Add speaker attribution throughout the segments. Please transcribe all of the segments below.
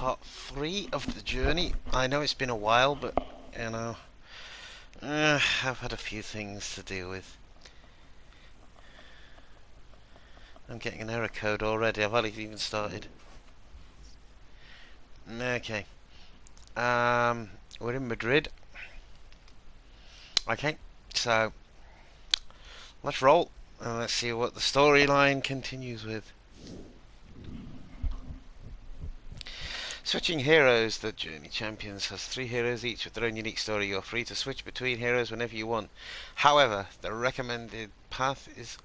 Speaker 1: part 3 of the journey. I know it's been a while, but, you know, I've had a few things to deal with. I'm getting an error code already. I've hardly even started. Okay. We're in Madrid. Okay, so let's roll and let's see what the storyline continues with. Switching heroes. The Journey Champions has 3 heroes each with their own unique story. You're free to switch between heroes whenever you want. However, the recommended path is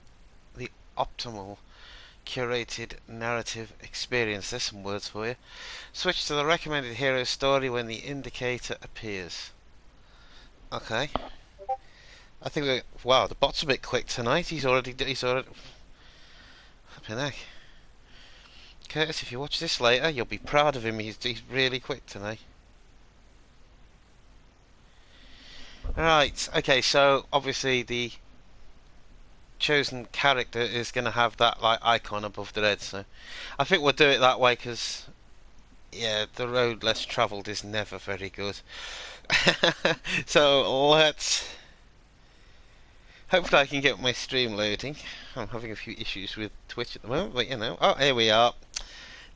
Speaker 1: the optimal curated narrative experience. There's some words for you. Switch to the recommended hero story when the indicator appears. Okay. I think we. Wow, the bot's a bit quick tonight. He's already. Flipping heck. Curtis, if you watch this later, you'll be proud of him. He's really quick tonight. Right. Okay. So obviously the chosen character is going to have that like icon above their head. So I think we'll do it that way because yeah, the road less travelled is never very good. So let's. Hopefully I can get my stream loading. I'm having a few issues with Twitch at the moment, but you know. Oh, here we are.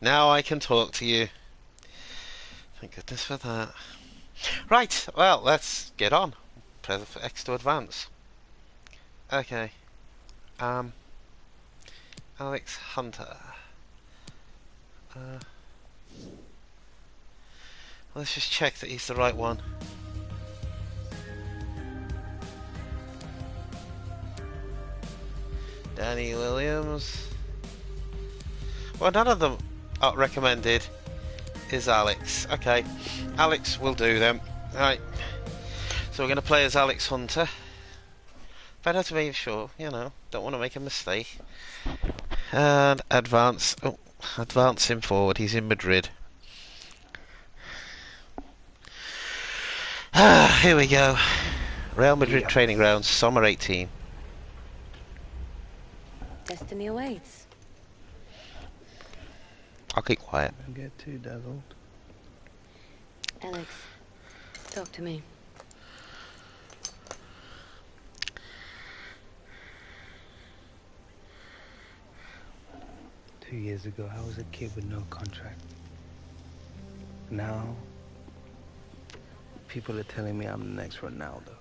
Speaker 1: Now I can talk to you. Thank goodness for that. Right, well, let's get on. Press X to advance. Okay. Alex Hunter. Let's just check that he's the right one. Danny Williams. Well, none of them are recommended is Alex. Okay, Alex will do them. Right, so we're going to play as Alex Hunter. Better to be sure, you know, don't want to make a mistake. And advance. Oh, advance him forward. He's in Madrid. Here we go. Real Madrid training grounds, summer 18.
Speaker 2: Destiny awaits.
Speaker 1: I'll keep quiet.
Speaker 3: Don't get too dazzled.
Speaker 2: Alex, talk to me.
Speaker 3: Two years ago, I was a kid with no contract. Now, people are telling me I'm the next Ronaldo.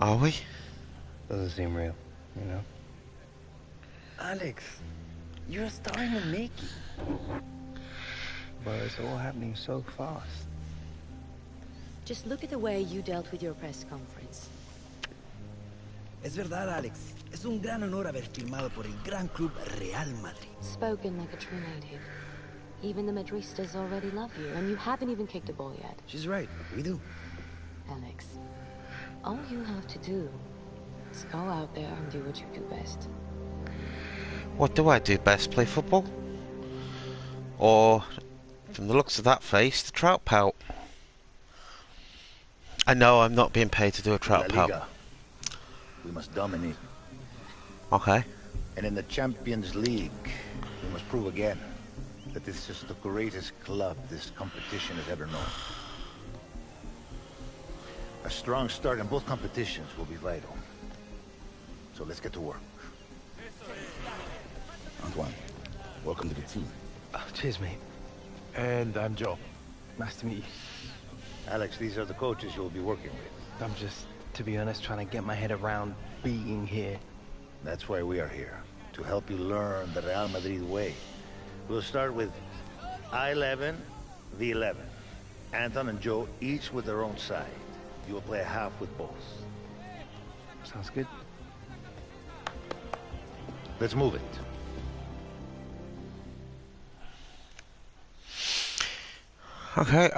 Speaker 1: Are we?
Speaker 3: Doesn't seem real, you know? Alex, you're a star in the making. But it's all happening so fast.
Speaker 2: Just look at the way you dealt with your press conference.
Speaker 4: Es verdad, Alex. Es un gran honor haber firmado por el gran club Real Madrid.
Speaker 2: Spoken like a true native. Even the Madristas already love you, and you haven't even kicked a ball yet.
Speaker 4: She's right. We do.
Speaker 2: Alex, all you have to do is go out there and do what you do best.
Speaker 1: What do I do best? Play football? Or, from the looks of that face, the trout pout? I know I'm not being paid to do a trout pout.
Speaker 5: We must dominate.
Speaker 1: Okay.
Speaker 5: And in the Champions League, we must prove again that this is the greatest club this competition has ever known. A strong start in both competitions will be vital. So let's get to work. Antoine, welcome to the team.
Speaker 3: Oh, cheers, mate.
Speaker 6: And I'm Joe.
Speaker 3: Nice to meet you.
Speaker 5: Alex, these are the coaches you'll be working with.
Speaker 3: I'm just, to be honest, trying to get my head around being here.
Speaker 5: That's why we are here, to help you learn the Real Madrid way. We'll start with I-11, V11. Anton and Joe, each with their own side. You will play a half with both.
Speaker 3: Sounds good.
Speaker 5: Let's move it.
Speaker 1: Okay,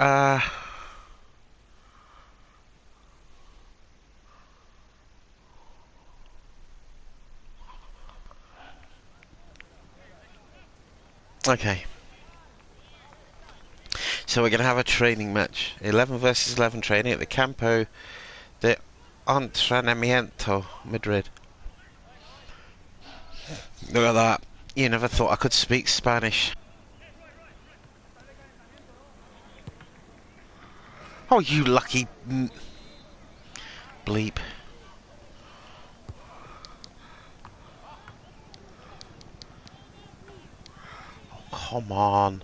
Speaker 1: okay. So we're going to have a training match. 11 versus 11 training at the Campo de Entrenamiento, Madrid. Look at that. You never thought I could speak Spanish. Oh, you lucky bleep. Oh, come on.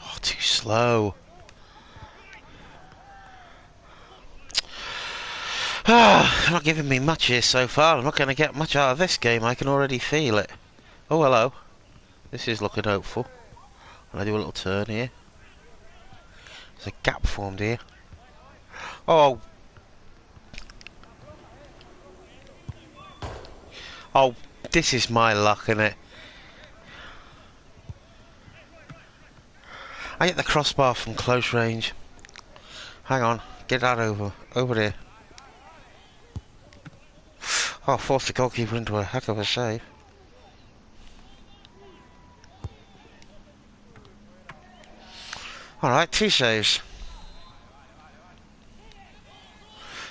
Speaker 1: Oh, too slow. Ah, not giving me much here so far. I'm not going to get much out of this game. I can already feel it. Oh, hello. This is looking hopeful. I'll do a little turn here. There's a gap formed here. Oh. Oh, this is my luck, isn't it? I hit the crossbar from close range. Hang on. Get that over there. Oh, forced the goalkeeper into a heck of a save. Alright, 2 saves.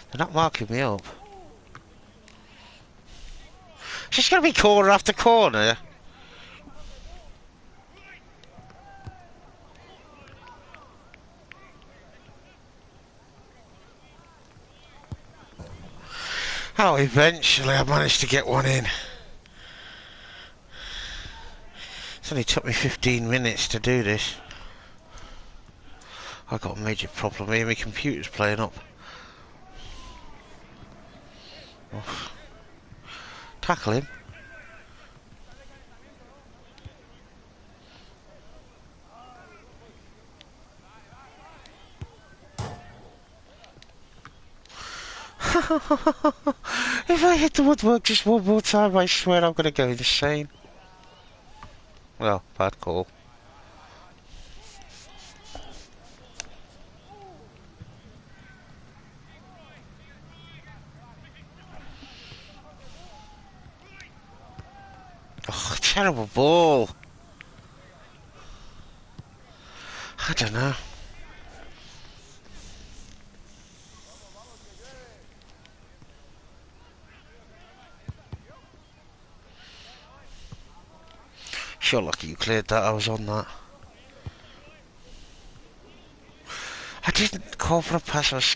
Speaker 1: They're not marking me up. It's just going to be corner after corner. Oh, eventually I managed to get one in. It's only took me 15 minutes to do this. I've got a major problem here. My computer's playing up. Oh. Tackle him. If I hit the woodwork just one more time, I swear I'm gonna go insane. Well, bad call. Oh, terrible ball. I don't know. You're lucky you cleared that. I was on that. I didn't call for a pass. I was...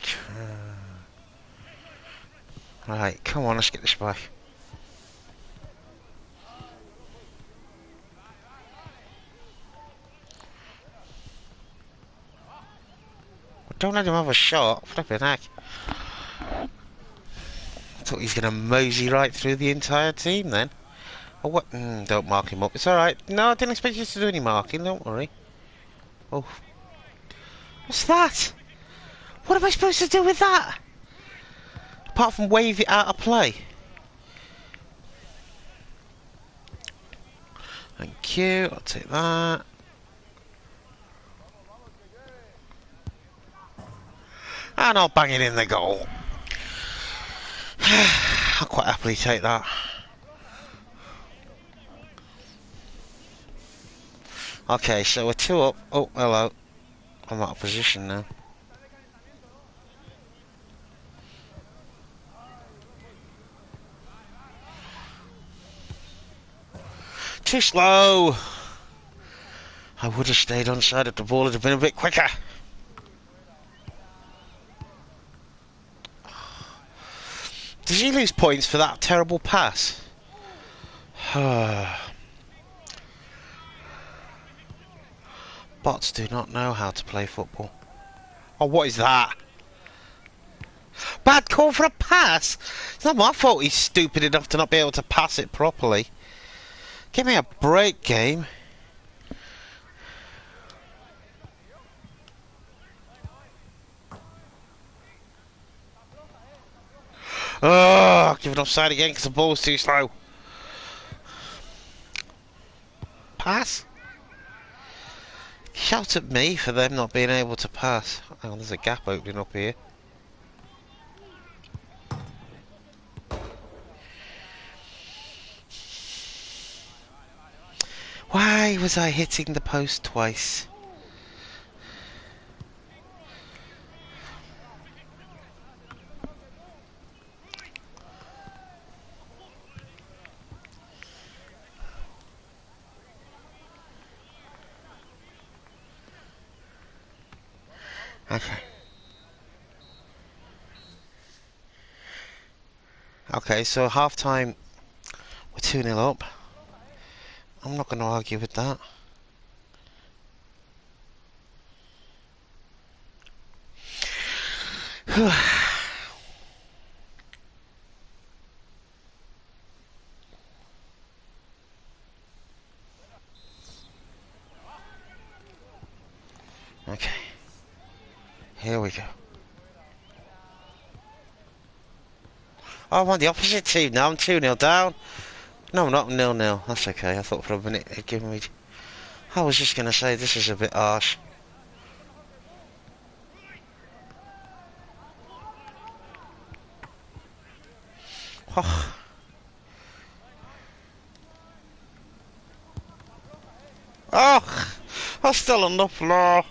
Speaker 1: Right, come on, let's get this back. Don't let him have a shot. Flipping heck. I thought he was going to mosey right through the entire team then. Oh, what? Don't mark him up. It's alright. No, I didn't expect you to do any marking. Don't worry. Oh. What's that? What am I supposed to do with that? Apart from wave it out of play. Thank you. I'll take that. And I'll bang it in the goal. I'll quite happily take that. Okay, so we're 2 up. Oh, hello. I'm out of position now. Too slow. I would have stayed on side if the ball had been a bit quicker. Did you lose points for that terrible pass? Bots do not know how to play football. Oh, what is that? Bad call for a pass? It's not my fault he's stupid enough to not be able to pass it properly. Give me a break, game. Oh, give it offside again because the ball was too slow. Pass? Shout at me for them not being able to pass. Hang on, there's a gap opening up here. Why was I hitting the post twice? Okay. Okay, so half time, we're 2-0 up. I'm not going to argue with that. Okay. Here we go. Oh, I'm on the opposite team now. I'm 2-0 down. No, I'm not 0-0. That's okay. I thought for a minute it'd given me... I was just going to say, this is a bit harsh. Oh. Oh! I'm still on the floor.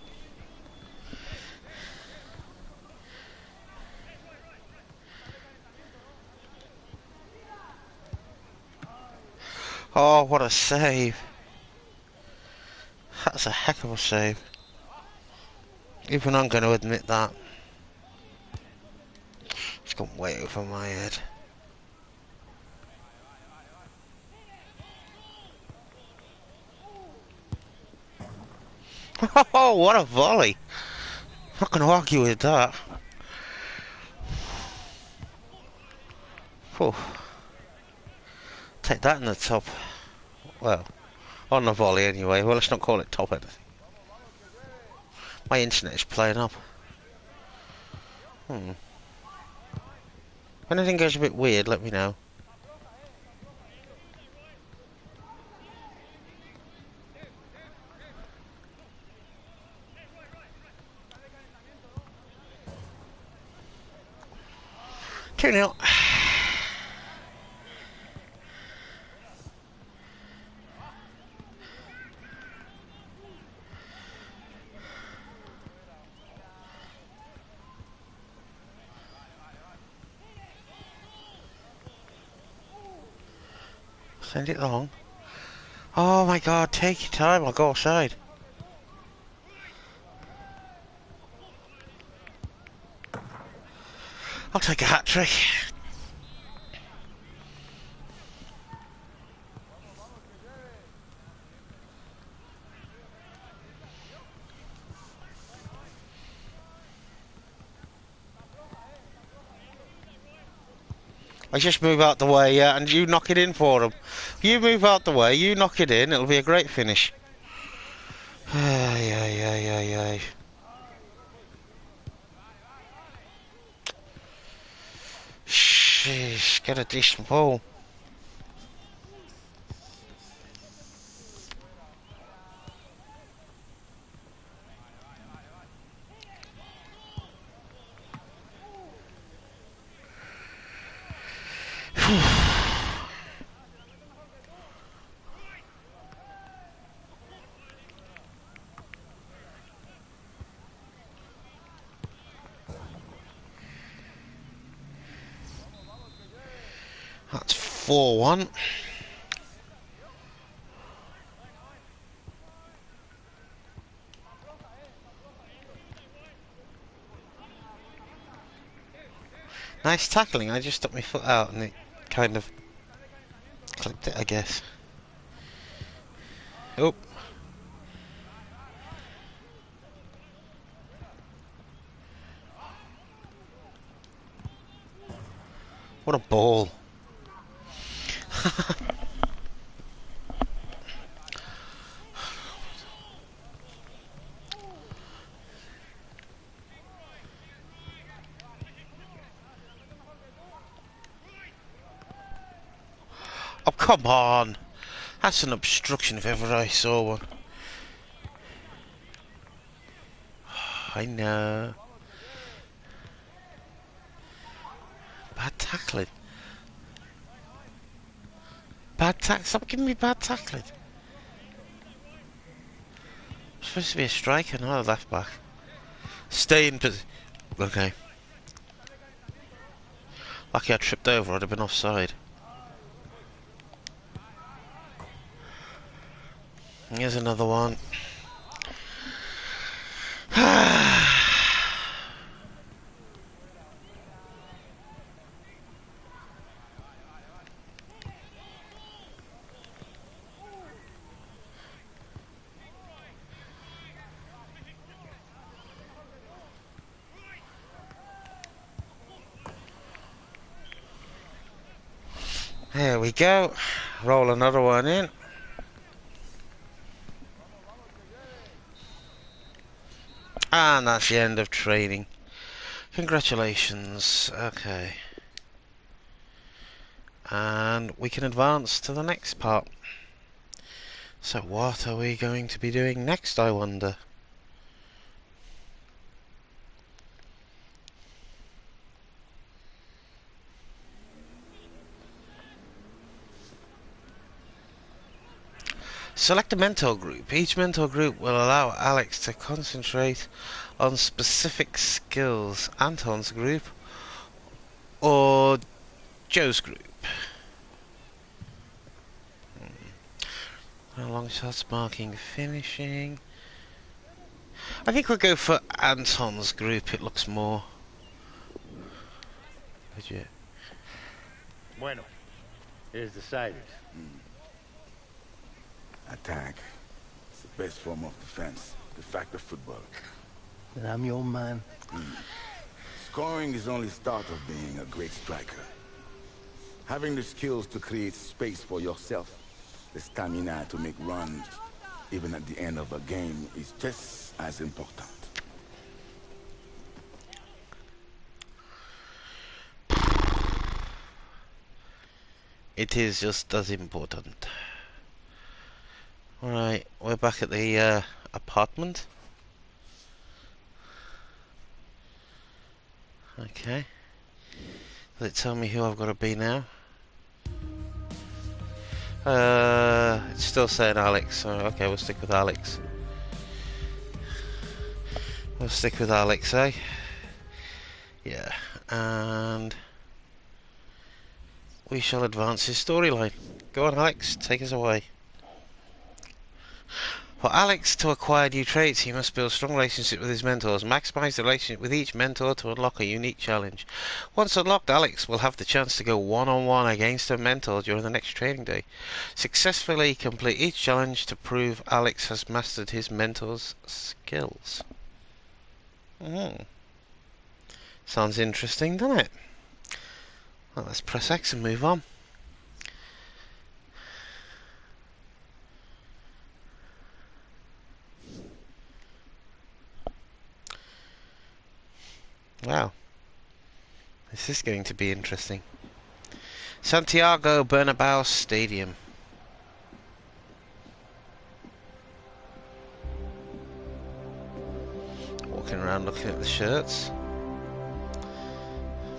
Speaker 1: Oh, what a save. That's a heck of a save. Even I'm going to admit that. It's gone way over my head. Oh, what a volley. Not going to argue with that. Whew. Take that in the top. Well, on the volley anyway. Well, let's not call it top anything. My internet is playing up. If anything goes a bit weird, let me know. Two 0. Send it long. Oh my god, take your time, I'll go offside. I'll take a hat-trick. I just move out the way, yeah, and you knock it in for them. You move out the way, you knock it in, it'll be a great finish. Ay, ay, ay, ay, ay. Sheesh, get a decent ball. That's 4-1. Nice tackling, I just stuck my foot out and it kind of clipped it, I guess. Oh. What a ball. Oh, come on. That's an obstruction if ever I saw one. I know. Bad tackling. Bad tack. Stop giving me bad tackling. I'm supposed to be a striker, not a left back. Stay in position. Okay. Lucky I tripped over, I'd have been offside. Here's another one. There we go. Roll another one in. And that's the end of training. Congratulations. Okay. And we can advance to the next part. So what are we going to be doing next, I wonder? Select a mentor group. Each mentor group will allow Alex to concentrate on specific skills. Anton's group or Joe's group. Long shots, marking, finishing. I think we'll go for Anton's group. It looks more legit.
Speaker 5: Bueno, it is decided.
Speaker 7: Attack. It's the best form of defense. The fact of football.
Speaker 3: And I'm your man.
Speaker 7: Scoring is only start of being a great striker. Having the skills to create space for yourself, the stamina to make runs, even at the end of a game, is just as important.
Speaker 1: It is just as important. Alright, we're back at the apartment. Okay. Does it tell me who I've got to be now? It's still saying Alex, so okay, we'll stick with Alex. We'll stick with Alex, eh? Yeah, and we shall advance his storyline. Go on, Alex, take us away. For Alex to acquire new traits, he must build strong relationships with his mentors. Maximize the relationship with each mentor to unlock a unique challenge. Once unlocked, Alex will have the chance to go one-on-one against a mentor during the next training day. Successfully complete each challenge to prove Alex has mastered his mentor's skills. Sounds interesting, doesn't it? Well, let's press X and move on. Wow. This is going to be interesting. Santiago Bernabeu Stadium. Walking around looking at the shirts.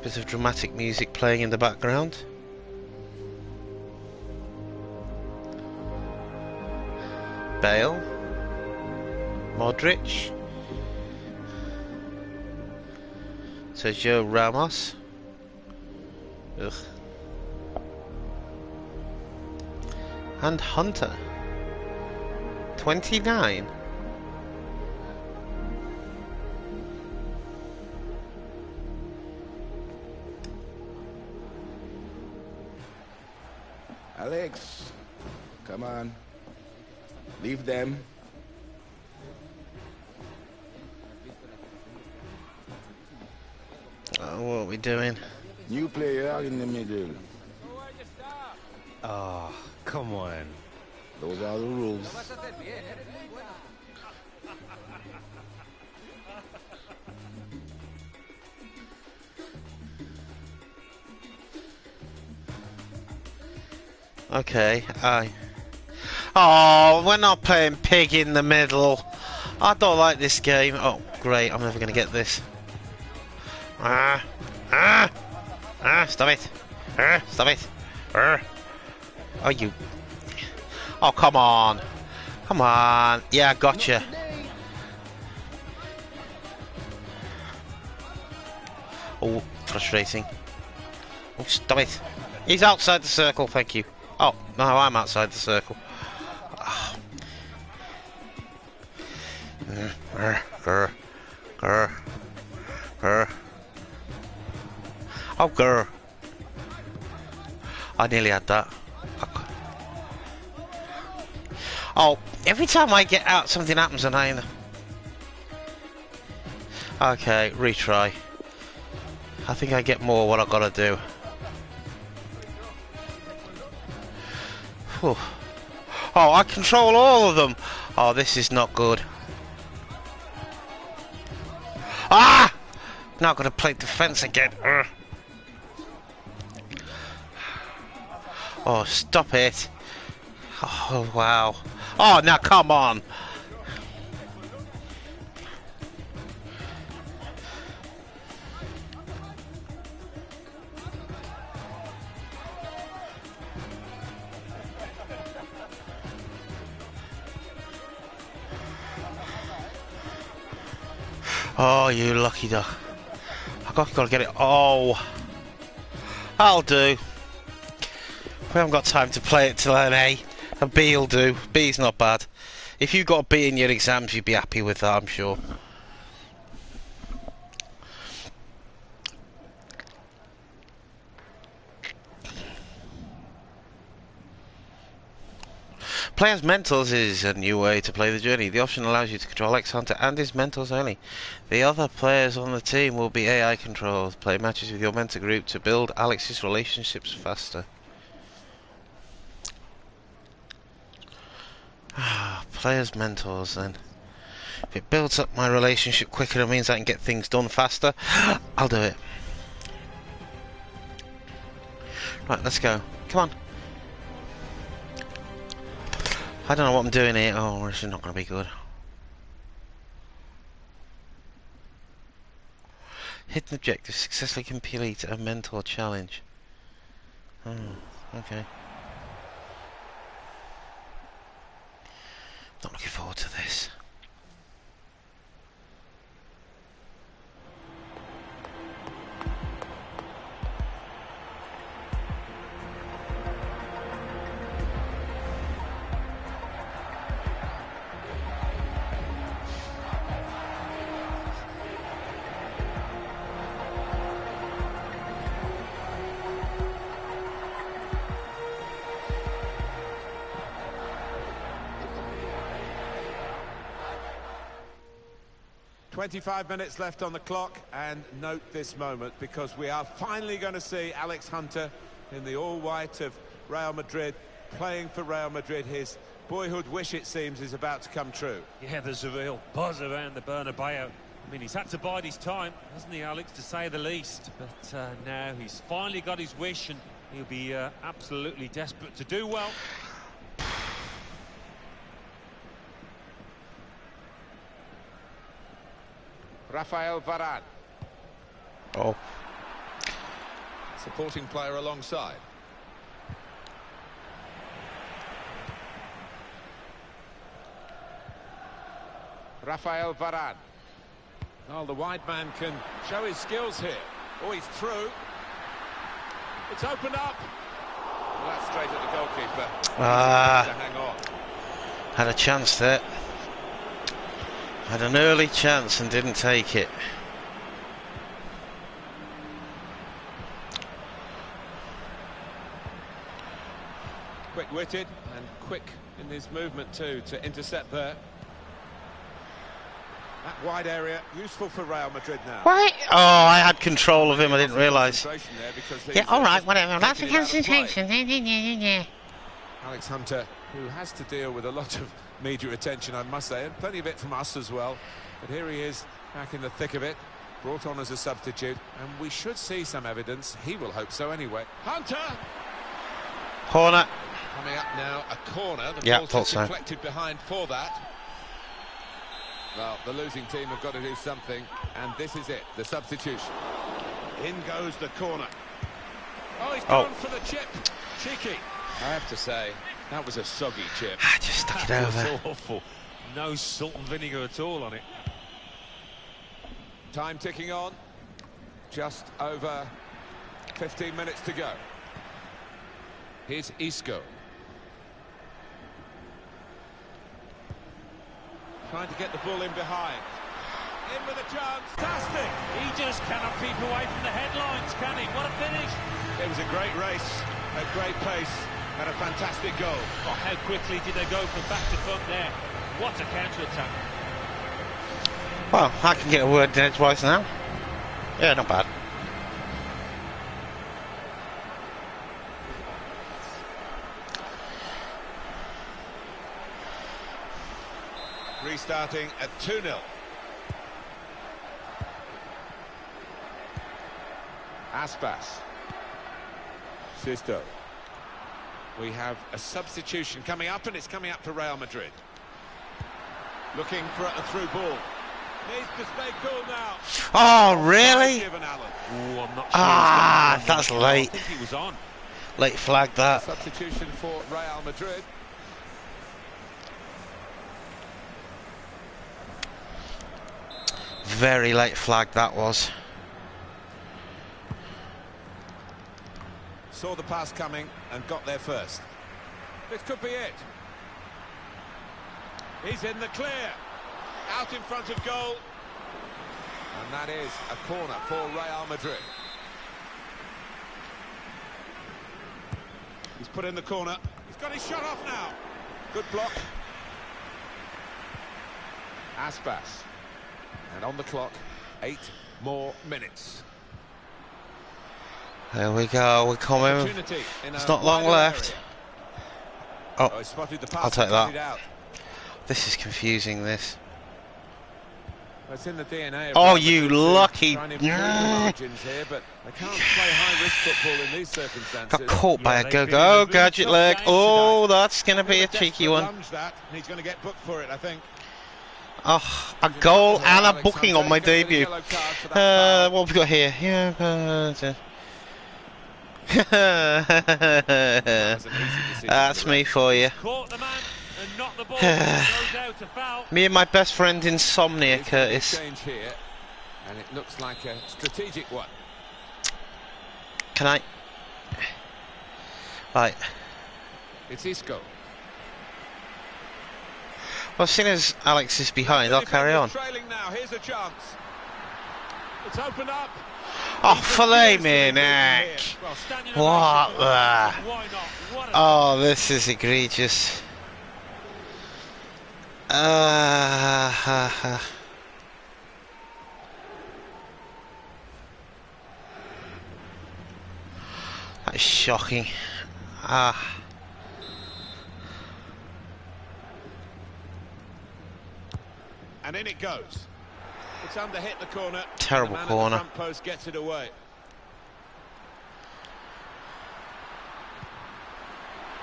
Speaker 1: Bit of dramatic music playing in the background. Bale. Modric. Sergio Ramos. Ugh. And Hunter. 29.
Speaker 7: Alex, come on. Leave them.
Speaker 1: Oh, what are we doing?
Speaker 7: New player in the middle.
Speaker 3: Oh, come on.
Speaker 7: Those are the rules.
Speaker 1: Okay, oh, we're not playing pig in the middle. I don't like this game. Oh, great, I'm never going to get this. Stop it. Stop it. Oh, you. Oh, come on. Come on. Yeah, gotcha. Oh, frustrating. Oh, stop it. He's outside the circle, thank you. Oh, no, I'm outside the circle. Oh. Oh, grr. I nearly had that. Oh, every time I get out, something happens and I... Okay, retry. I think I get more what I gotta do. Whew. Oh, I control all of them. Oh, this is not good. Ah! Now I've got to play defense again. Ugh. Oh, stop it. Oh, wow. Oh, now come on. Oh, you lucky duck. I've got to get it. Oh. I'll do. We haven't got time to play it till an A. A B will do. B's not bad. If you got a B in your exams, you'd be happy with that, I'm sure. Players' mentals is a new way to play the journey. The option allows you to control Alex Hunter and his mentals only. The other players on the team will be AI controlled. Play matches with your mentor group to build Alex's relationships faster. Players' mentors then. If it builds up my relationship quicker, it means I can get things done faster. I'll do it. Right, let's go. Come on. I don't know what I'm doing here. Oh, this is not going to be good. Hidden objective. Successfully complete a mentor challenge. Oh, okay. Not looking forward to this.
Speaker 8: "25 minutes left on the clock, and note this moment because we are finally going to see Alex Hunter in the all-white of Real Madrid, playing for Real Madrid. His boyhood wish, it seems, is about to come true.
Speaker 9: Yeah, there's a real buzz around the Bernabeu. I mean, he's had to bide his time, hasn't he, Alex, to say the least. But now he's finally got his wish, and he'll be absolutely desperate to do well.
Speaker 8: Rafael Varane.
Speaker 1: Oh.
Speaker 8: Supporting player alongside. Rafael Varane. Oh, the wide man can show his skills here. Oh, he's through. It's opened up. Well, that's straight at the goalkeeper. To hang on.
Speaker 1: Had a chance there. Had an early chance and didn't take it.
Speaker 8: Quick-witted and quick in his movement too to intercept there. That wide area useful for Real Madrid now.
Speaker 1: What? Oh, I had control of him. I didn't realise. Yeah, all right, whatever. That's a concentration.
Speaker 8: Alex Hunter, who has to deal with a lot of media attention, I must say, and plenty of it from us as well. But here he is, back in the thick of it, brought on as a substitute, and we should see some evidence. He will hope so anyway. Hunter!
Speaker 1: Corner.
Speaker 8: Coming up now, a corner. The
Speaker 1: Yeah,
Speaker 8: ball's
Speaker 1: thought so.
Speaker 8: deflected behind for that. Well, the losing team have got to do something, and this is it, the substitution. In goes the corner. Oh, he's gone for the chip. Cheeky. I have to say, that was a soggy chip.
Speaker 1: I just stuck it over.
Speaker 9: That was awful. No salt and vinegar at all on it.
Speaker 8: Time ticking on. Just over 15 minutes to go. Here's Isco. Trying to get the ball in behind. In with a chance. Fantastic!
Speaker 9: He just cannot keep away from the headlines, can he? What a finish!
Speaker 8: It was a great race, a great pace, and a fantastic goal.
Speaker 9: Oh, how quickly did they go from back to front there? What a counter-attack.
Speaker 1: Well, I can get a word in edgewise now. Yeah, not bad.
Speaker 8: Restarting at 2-0. Aspas. Sisto. We have a substitution coming up, and it's coming up for Real Madrid. Looking for a through ball. Needs to stay cool now.
Speaker 1: Oh, really?
Speaker 9: Oh, I'm not sure.
Speaker 1: Ah, that's late.
Speaker 9: I think he was on.
Speaker 1: Late flag that.
Speaker 8: Substitution for Real Madrid.
Speaker 1: Very late flag that was.
Speaker 8: Saw the pass coming and got there first. This could be it. He's in the clear. Out in front of goal. And that is a corner for Real Madrid. He's put in the corner. He's got his shot off now. Good block. Aspas. And on the clock, 8 more minutes.
Speaker 1: There we go, we're coming. It's not long left. Oh, I'll take that. This is confusing, this.
Speaker 8: It's in the DNA.
Speaker 1: Oh, you lucky. Got caught by a go-go, gadget leg. Oh, that's going to be a cheeky one.
Speaker 8: He's going to get booked for it, I think.
Speaker 1: Oh, a goal and a booking on my debut. What have we got here? Yeah, that's me for you. Me and my best friend Insomnia, Curtis.
Speaker 8: Here, and it looks like a strategic one.
Speaker 1: Can I? Right.
Speaker 8: It's Isco.
Speaker 1: Well, seeing as Alex is behind, I'll carry on.
Speaker 8: Now. Here's a chance. It's opened up.
Speaker 1: Oh, filet me neck. What the? Oh, this is egregious. That's shocking.
Speaker 8: And in it goes. It's under hit the corner.
Speaker 1: Terrible
Speaker 8: the man
Speaker 1: corner.
Speaker 8: At the front post gets it away.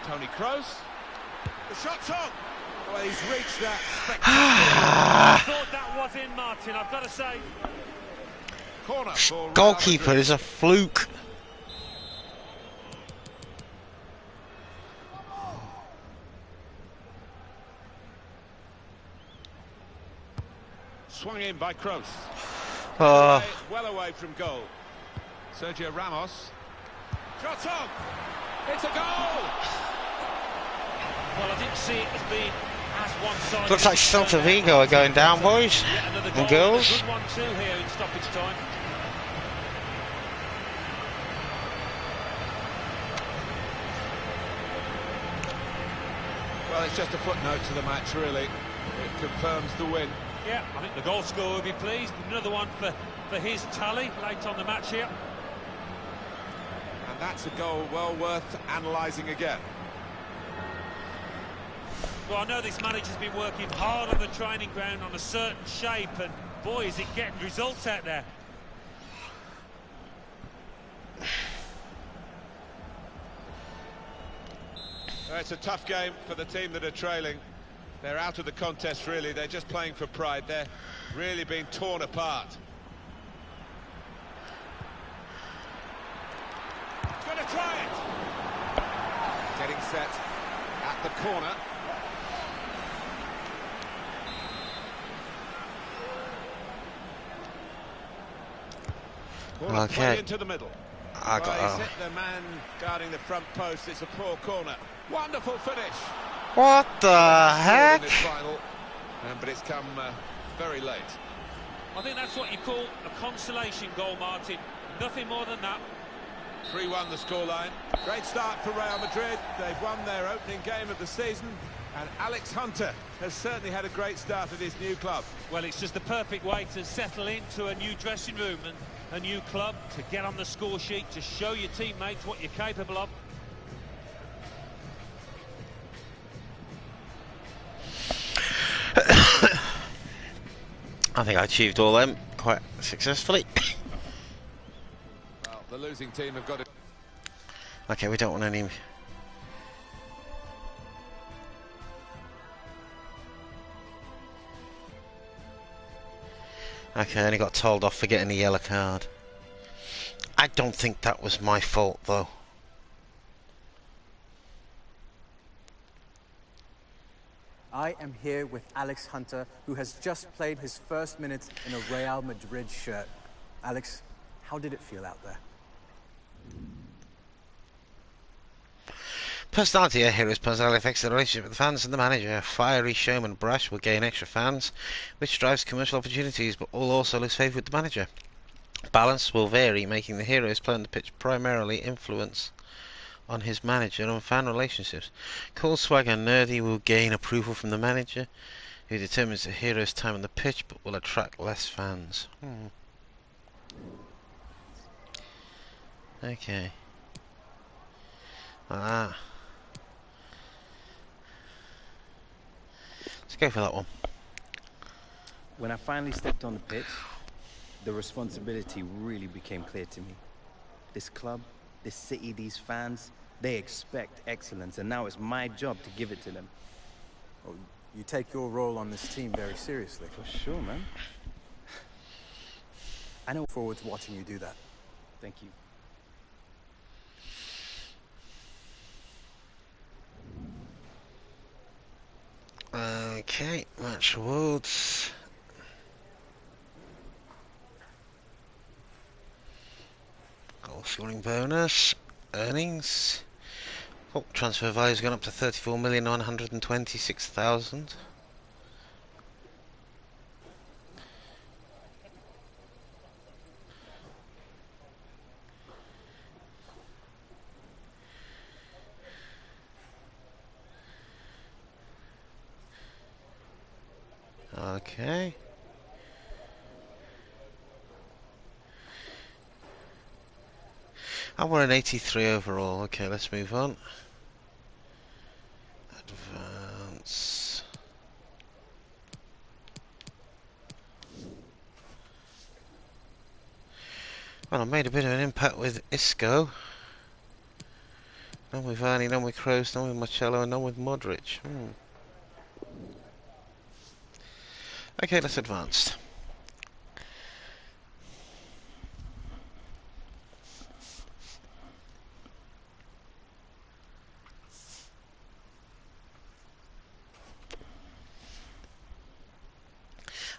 Speaker 8: Tony Kroos. The shot's on. Well, he's reached that.
Speaker 9: I thought that was in, Martin, I've got to say.
Speaker 8: Corner for
Speaker 1: Goalkeeper is a fluke.
Speaker 8: Swung in by Kroos.
Speaker 1: Oh.
Speaker 8: Well away from goal. Sergio Ramos. Shot on. It's a goal.
Speaker 9: Well, I didn't see it as being as one-sided.
Speaker 1: Looks like Celta Vigo are going down, boys and girls.
Speaker 9: Good one too here in stoppage time.
Speaker 8: Well, it's just a footnote to the match, really. It confirms the win.
Speaker 9: Yeah, I think the goal scorer will be pleased. Another one for his tally late on the match here.
Speaker 8: And that's a goal well worth analysing again.
Speaker 9: Well, I know this manager's been working hard on the training ground on a certain shape, and boy, is it getting results out there.
Speaker 8: It's a tough game for the team that are trailing. They're out of the contest, really. They're just playing for pride. They're really being torn apart. He's going to try it. Getting set at the corner.
Speaker 1: Okay.
Speaker 8: Into the middle.
Speaker 1: I got
Speaker 8: he's hit the man guarding the front post. It's a poor corner. Wonderful finish.
Speaker 1: What the heck?
Speaker 8: Final, but it's come very late.
Speaker 9: I think that's what you call a consolation goal, Martin. Nothing more than that.
Speaker 8: 3-1 the scoreline. Great start for Real Madrid. They've won their opening game of the season. And Alex Hunter has certainly had a great start at his new club.
Speaker 9: Well, it's just the perfect way to settle into a new dressing room and a new club, to get on the score sheet, to show your teammates what you're capable of.
Speaker 1: I think I achieved all them quite successfully.
Speaker 8: Well, the losing team have got it.
Speaker 1: Okay, we don't want any... Okay, I only got told off for getting a yellow card. I don't think that was my fault, though.
Speaker 10: I am here with Alex Hunter, who has just played his first minutes in a Real Madrid shirt. Alex, how did it feel out there?
Speaker 1: Personality, a hero's personality affects the relationship with the fans and the manager. Fiery showman Brash will gain extra fans, which drives commercial opportunities, but will also lose favour with the manager. Balance will vary, making the heroes play on the pitch primarily influence on his manager and fan relationships. Cool, swag and nerdy will gain approval from the manager, who determines the hero's time on the pitch, but will attract less fans. Okay. Ah. Let's go for that one.
Speaker 3: When I finally stepped on the pitch, the responsibility really became clear to me. This club, this city, these fans, they expect excellence, and now it's my job to give it to them.
Speaker 10: Well, you take your role on this team very seriously.
Speaker 3: For sure, man.
Speaker 10: I look forward to watching you do that.
Speaker 3: Thank you.
Speaker 1: Okay, match awards. Goal scoring bonus. Earnings. Oh, transfer value has gone up to 34,926,000. Okay. I want an 83 overall. Okay, let's move on. Advance. Well, I made a bit of an impact with Isco. None with Varney, none with Kroos, none with Marcello, and none with Modric. Okay, let's advance.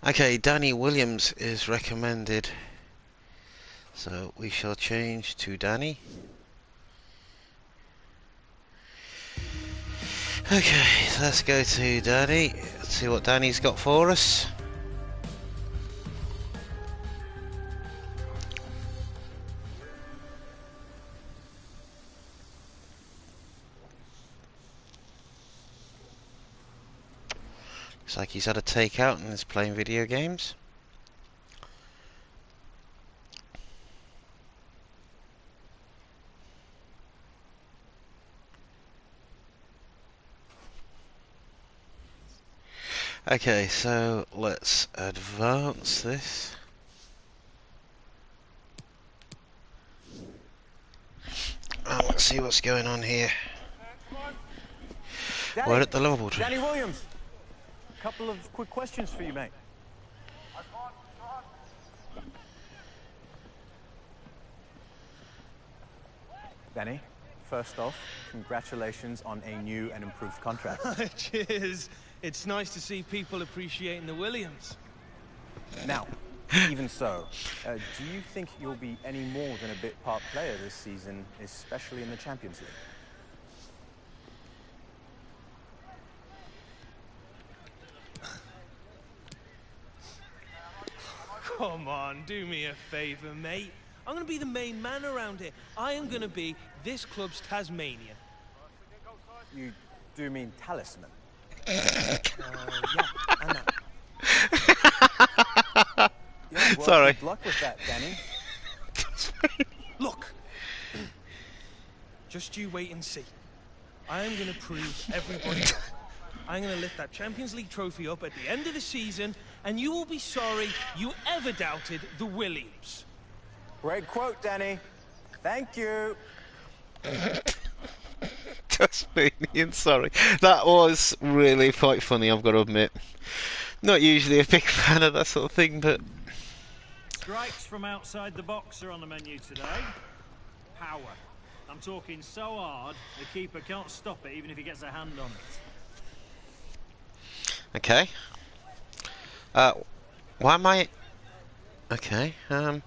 Speaker 1: Okay, Danny Williams is recommended, so we shall change to Danny. Okay, let's go to Danny. Let's see what Danny's got for us. Looks like he's had a takeout and is playing video games. Okay, so let's advance this. Let's see what's going on here.
Speaker 10: Danny,
Speaker 1: We're at the Liverpool tree.
Speaker 10: Danny Williams, a couple of quick questions for you, mate. Danny, first off, congratulations on a new and improved contract.
Speaker 11: Cheers. It's nice to see people appreciating the Williams.
Speaker 10: Now, even so, do you think you'll be any more than a bit part player this season, especially in the Champions League?
Speaker 11: Come on, do me a favour, mate. I'm going to be the main man around here. I am going to be this club's Tasmanian.
Speaker 10: You do mean talisman? Yeah, I know. Yeah, well,
Speaker 1: Sorry.
Speaker 10: Good luck with that, Danny.
Speaker 11: Look, just you wait and see. I am going to prove everybody I'm going to lift that Champions League trophy up at the end of the season, and you will be sorry you ever doubted the Williams.
Speaker 10: Great quote, Danny. Thank you.
Speaker 1: Tasmanian, sorry. That was really quite funny, I've got to admit. Not usually a big fan of that sort of thing, but...
Speaker 12: Strikes from outside the box are on the menu today. Power. I'm talking so hard, the keeper can't stop it even if he gets a hand on it.
Speaker 1: Okay. Why am I... Okay, I'm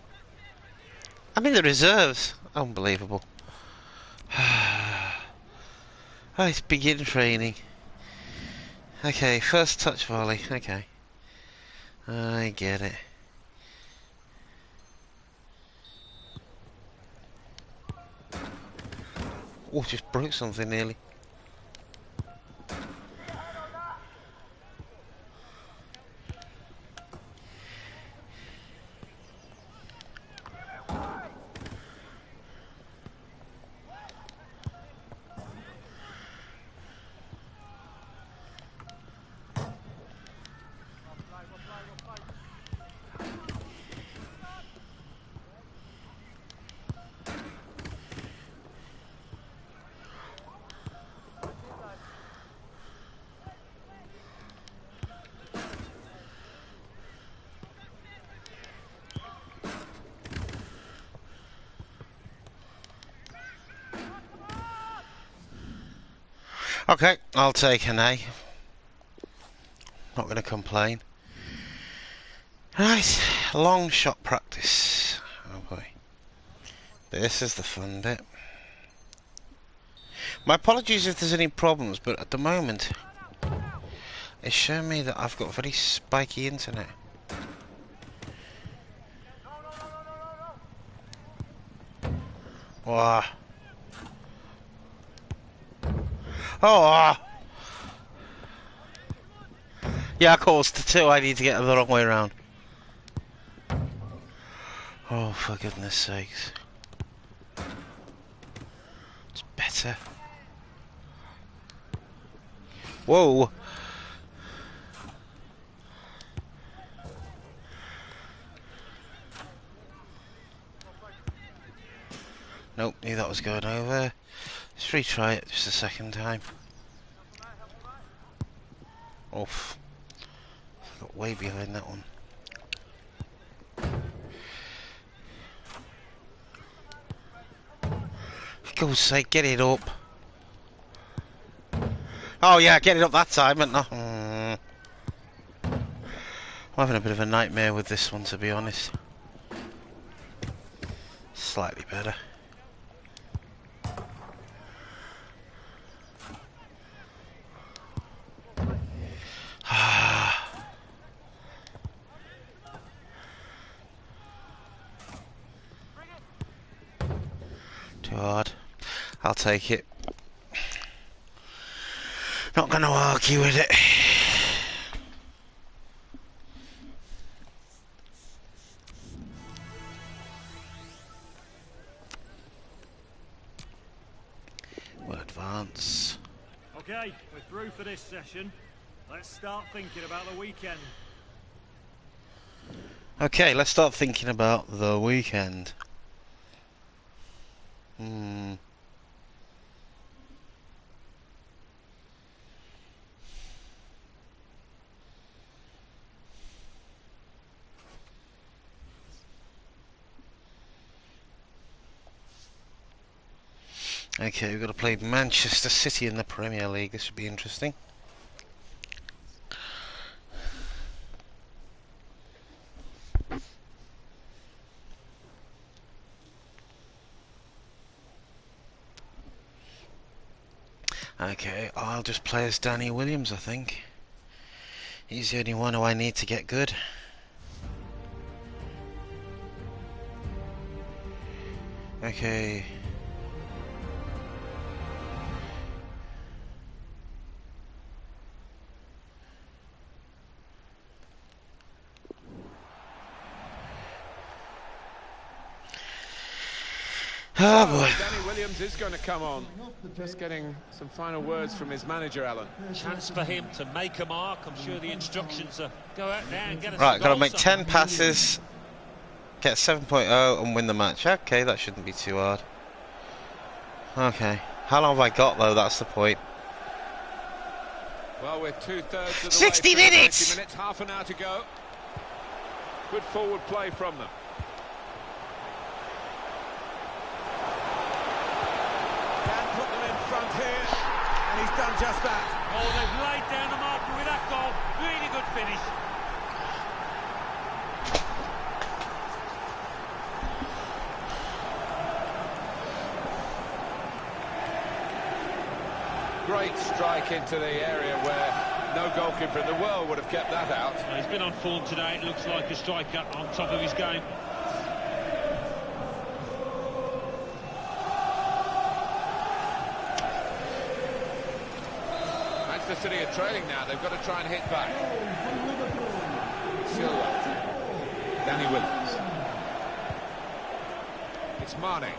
Speaker 1: in the reserves. Unbelievable. Oh, it's begin training. Okay, first touch volley. Okay. I get it. Oh, just broke something nearly. Okay, I'll take an A. Not going to complain. Right, long shot practice. Oh boy. This is the fun bit. My apologies if there's any problems, but at the moment it's showing me that I've got very spiky internet. Wow. Oh! Yeah, of course, the two I need to get the wrong way around. Oh, for goodness sakes. It's better. Whoa! Nope, knew that was going over. Let's retry it just a second time. Oof. I got way behind that one. For God's sake, get it up. Oh yeah, get it up that time, but no. I'm having a bit of a nightmare with this one, to be honest. Slightly better. Too hard. I'll take it. Not going to argue with it. We'll advance.
Speaker 12: Okay, we're through for this session. Let's start thinking about the weekend.
Speaker 1: Okay, let's start thinking about the weekend. Okay, we've got to play Manchester City in the Premier League. This should be interesting. Okay, I'll just play as Danny Williams, I think. He's the only one who I need to get good. Okay. Oh boy.
Speaker 8: Danny Williams is going to come on. Just getting some final words from his manager, Alan.
Speaker 9: Chance for him to make a mark. I'm sure the instructions are go out there and get us.
Speaker 1: Right, got to make 10 passes, get 7.0 and win the match. Okay, that shouldn't be too hard. Okay. How long have I got though? That's the point.
Speaker 8: Well, we're 2/3 of the
Speaker 1: 60
Speaker 8: way through,
Speaker 1: minutes!
Speaker 8: 90 minutes, half an hour to go. Good forward play from them. Can put them in front here, and he's done just that.
Speaker 9: Oh, they've laid down the marker with that goal. Really good finish.
Speaker 8: Great strike into the area where no goalkeeper in the world would have kept that out.
Speaker 9: He's been on form today. It looks like a striker on top of his game.
Speaker 8: Manchester City are trailing now. They've got to try and hit back. Silva. Danny Williams. It's Mane.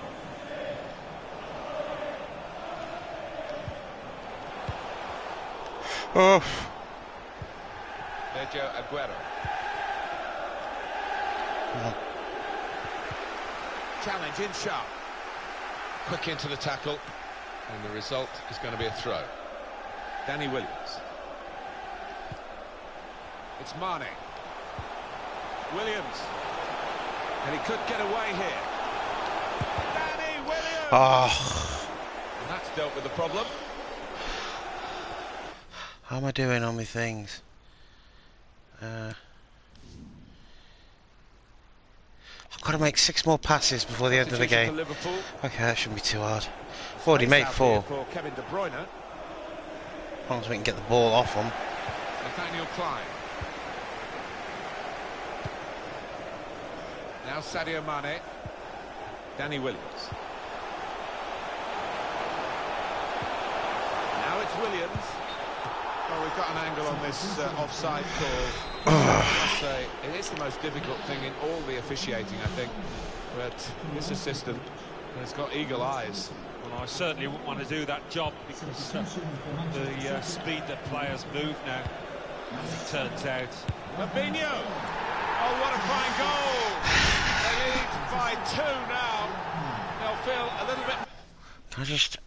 Speaker 1: Oh.
Speaker 8: Sergio Aguero. Challenge in sharp. Quick into the tackle. And the result is going to be a throw. Danny Williams. It's Mane. Williams. And he could get away here. Danny Williams!
Speaker 1: Oh.
Speaker 8: And that's dealt with the problem.
Speaker 1: How am I doing on my things? I've got to make 6 more passes before the end of the game. Okay, that shouldn't be too hard. I've already made 4.
Speaker 8: For Kevin De Bruyne.
Speaker 1: As long as we can get the ball off them.
Speaker 8: Nathaniel Klein. Now Sadio Mane. Danny Williams. Now it's Williams. Well, we've got an angle on this offside call. I must say, it is the most difficult thing in all the officiating, I think. But this assistant has got eagle eyes.
Speaker 9: Well, I certainly wouldn't want to do that job because the speed that players move now, as it turns out.
Speaker 8: Fabinho! Oh, what a fine goal! They lead by 2 now. They'll feel a little bit...
Speaker 1: Can I just...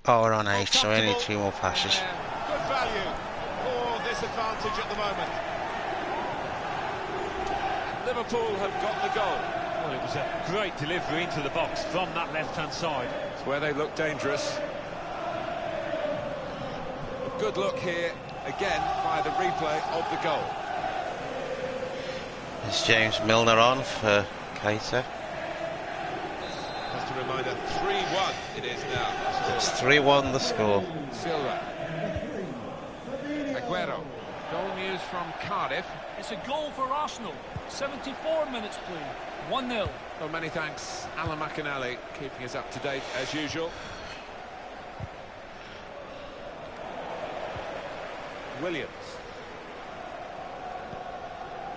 Speaker 1: Oh, we're on 8, so I need 2 more passes.
Speaker 8: Good value for this advantage at the moment. Liverpool have got the goal.
Speaker 9: Well, it was a great delivery into the box from that left-hand side.
Speaker 8: It's where they look dangerous. A good look here, again, by the replay of the goal.
Speaker 1: Is James Milner on for Keita?
Speaker 8: Just a reminder, 3-1 it is now.
Speaker 1: It's 3-1 the score.
Speaker 8: Silva. Aguero. Goal news from Cardiff.
Speaker 13: It's a goal for Arsenal. 74 minutes played. 1-0.
Speaker 8: Well, many thanks, Alan McInally, keeping us up to date as usual. Williams.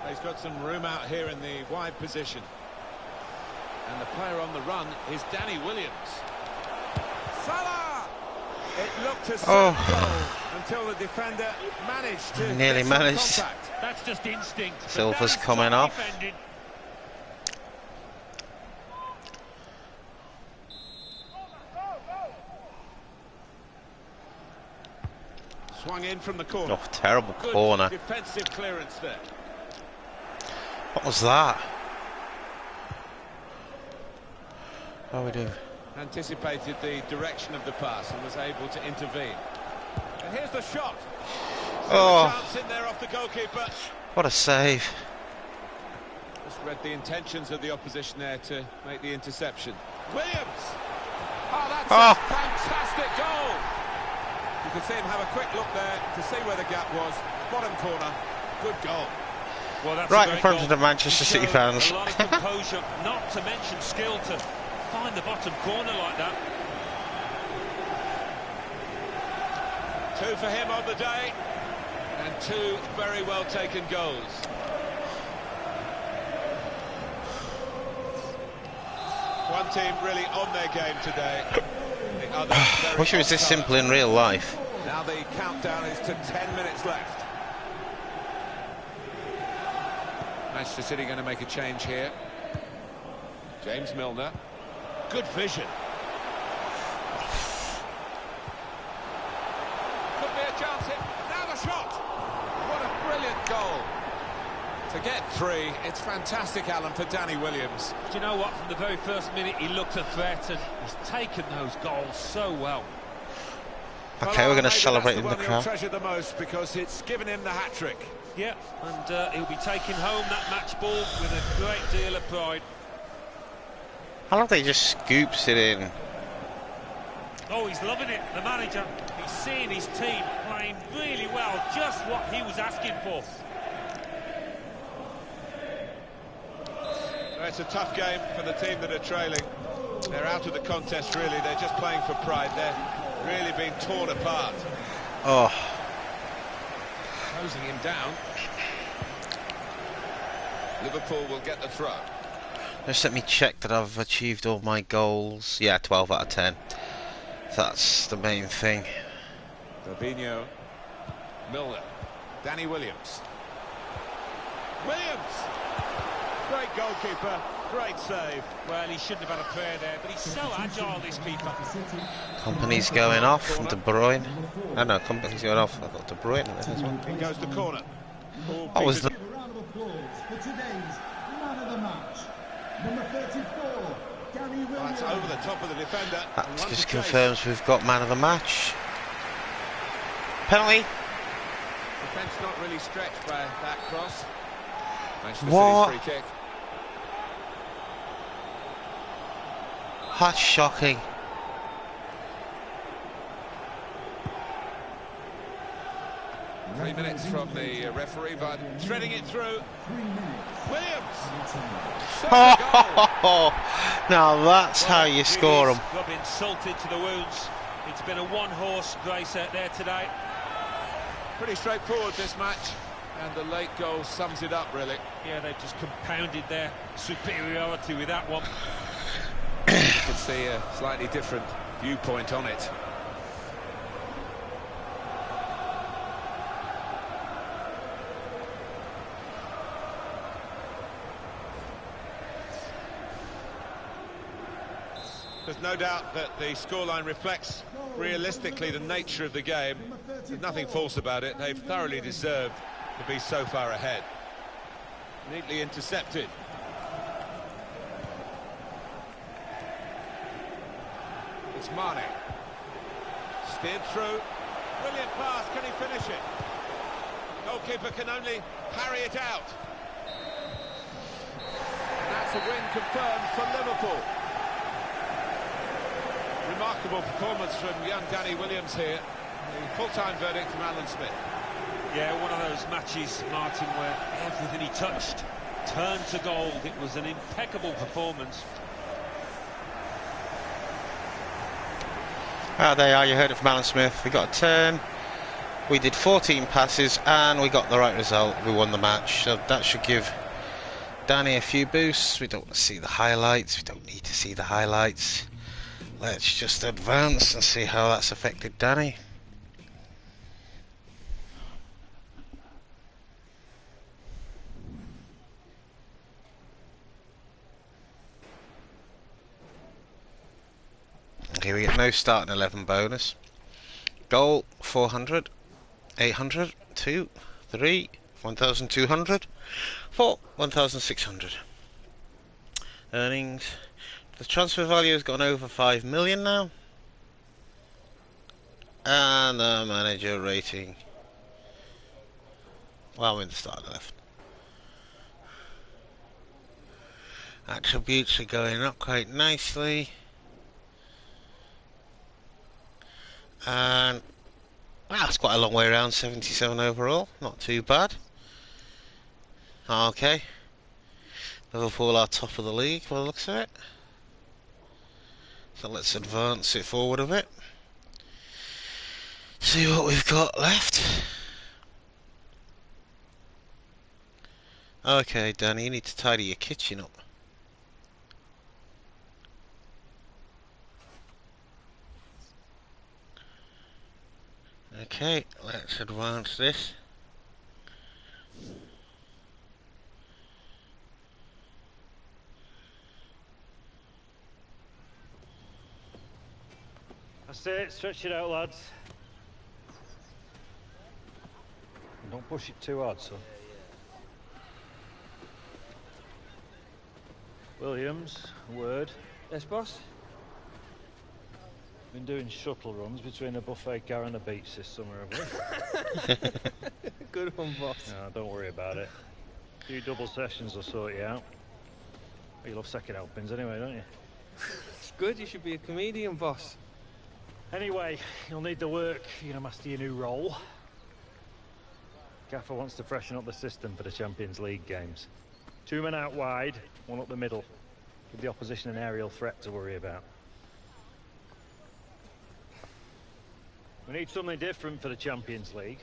Speaker 8: He's got some room out here in the wide position. And the player on the run is Danny Williams. Salah! It looked a certain goal until the defender managed to
Speaker 1: nearly
Speaker 8: get
Speaker 1: managed.
Speaker 8: contact.
Speaker 9: That's just instinct.
Speaker 1: Silva's coming off.
Speaker 9: Defended.
Speaker 8: Swung in from the corner.
Speaker 1: Oh, terrible
Speaker 8: Good
Speaker 1: corner.
Speaker 8: defensive clearance there.
Speaker 1: What was that? What do we do?
Speaker 8: Anticipated the direction of the pass and was able to intervene. And here's the shot.
Speaker 1: Oh.
Speaker 8: Chance in there off the goalkeeper.
Speaker 1: What a save.
Speaker 8: Just read the intentions of the opposition there to make the interception. Williams! Oh, that's a fantastic goal! You can see him have a quick look there to see where the gap was. Bottom corner. Good goal.
Speaker 9: Well, that's
Speaker 1: Right in front of the Manchester City fans.
Speaker 9: A lot of composure, not to mention skill to find the bottom corner like that.
Speaker 8: 2 for him on the day, and 2 very well taken goals. One team really on their game today. The other very
Speaker 1: Wish it was this simple in real life.
Speaker 8: Now the countdown is to 10 minutes left. Manchester City going to make a change here. James Milner. Good vision. Could be a chance here. Now the shot. What a brilliant goal. To get 3, it's fantastic, Alan, for Danny Williams.
Speaker 9: Do you know what? From the very first minute, he looked a threat, and he's taken those goals so well.
Speaker 1: Okay, we're going to celebrate in the
Speaker 8: crowd.
Speaker 1: crowd.
Speaker 8: Treasure the most because it's given him the hat-trick.
Speaker 9: Yeah, and he'll be taking home that match ball with a great deal of pride.
Speaker 1: I love that he just scoops it in.
Speaker 9: Oh, he's loving it, the manager. He's seeing his team playing really well, just what he was asking for.
Speaker 8: It's a tough game for the team that are trailing. They're out of the contest, really. They're just playing for pride. They're really being torn apart.
Speaker 1: Oh.
Speaker 8: Closing him down. Liverpool will get the throw.
Speaker 1: Just let me check that I've achieved all my goals. Yeah, 12 out of 10. That's the main thing.
Speaker 8: Fabinho. Milner. Danny Williams. Williams! Great goalkeeper, great save.
Speaker 9: Well, he shouldn't have had a prayer there, but he's so agile, this keeper.
Speaker 1: Company's going off. De Bruyne. Oh no, Company's going off. I've got De Bruyne in there as well.
Speaker 8: In goes the corner.
Speaker 1: That was the...
Speaker 14: A round of applause for today's man of the match. Number 34, Danny Williams.
Speaker 8: That's over the top of the defender.
Speaker 1: That just confirms we've got man of the match. Penalty.
Speaker 8: Defence not really stretched by that cross. Manchester
Speaker 1: What?
Speaker 8: City's free kick.
Speaker 1: That's shocking.
Speaker 8: Three minutes from the referee, but threading it through. Williams!
Speaker 1: Now that's how you score them.
Speaker 9: Got insulted to the wounds. It's been a one-horse race out there today.
Speaker 8: Pretty straightforward, this match. And the late goal sums it up, really.
Speaker 9: Yeah, they've just compounded their superiority with that one.
Speaker 8: You can see a slightly different viewpoint on it. There's no doubt that the scoreline reflects realistically the nature of the game. There's nothing false about it. They've thoroughly deserved to be so far ahead. Neatly intercepted. It's Mane. Steered through. Brilliant pass. Can he finish it? Goalkeeper can only parry it out. And that's a win confirmed for Liverpool. Remarkable performance from young Danny Williams here. The full-time verdict from Alan Smith.
Speaker 9: Yeah, one of those matches, Martin, where everything he touched turned to gold. It was an impeccable performance.
Speaker 1: There you are, you heard it from Alan Smith. We got a turn, we did 14 passes, and we got the right result. We won the match, so that should give Danny a few boosts. We don't want to see the highlights, we don't need to see the highlights. Let's just advance and see how that's affected Danny. Okay, we get no starting 11 bonus. Goal 400, 800, 2, 3, 1,200, 4, 1,600. Earnings. The transfer value has gone over 5 million now. And the manager rating. Well, I'm in the starting 11. Attributes are going up quite nicely. And that's quite a long way around, 77 overall, not too bad. Okay, Liverpool are top of the league by the looks of it. So let's advance it forward a bit. See what we've got left. Okay, Danny, you need to tidy your kitchen up. Okay, let's advance this.
Speaker 12: That's it, stretch it out, lads. And don't push it too hard, son. Williams, a word.
Speaker 11: Yes, boss?
Speaker 12: Been doing shuttle runs between the buffet car and the beach this summer, have we?
Speaker 11: Good one, boss.
Speaker 12: No, don't worry about it. A few double sessions will sort you out. You love second helpings anyway, don't you?
Speaker 11: It's good, you should be a comedian, boss.
Speaker 12: Anyway, you'll need the work. You're gonna master your new role. Gaffer wants to freshen up the system for the Champions League games. 2 men out wide, 1 up the middle. Give the opposition an aerial threat to worry about. We need something different for the Champions League.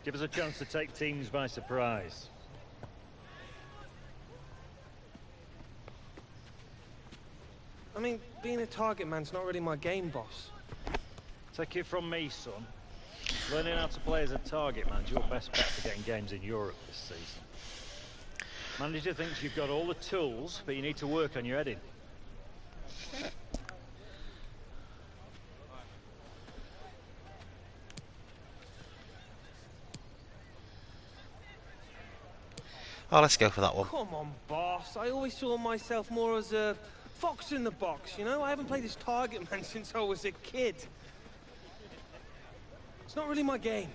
Speaker 12: Give us a chance to take teams by surprise.
Speaker 11: I mean, being a target man's not really my game, boss.
Speaker 12: Take it from me, son. Learning how to play as a target man's your best bet for getting games in Europe this season. Manager thinks you've got all the tools, but you need to work on your heading.
Speaker 1: Oh, let's go for that one.
Speaker 11: Come on, boss. I always saw myself more as a fox in the box, you know? I haven't played this target man since I was a kid. It's not really my game.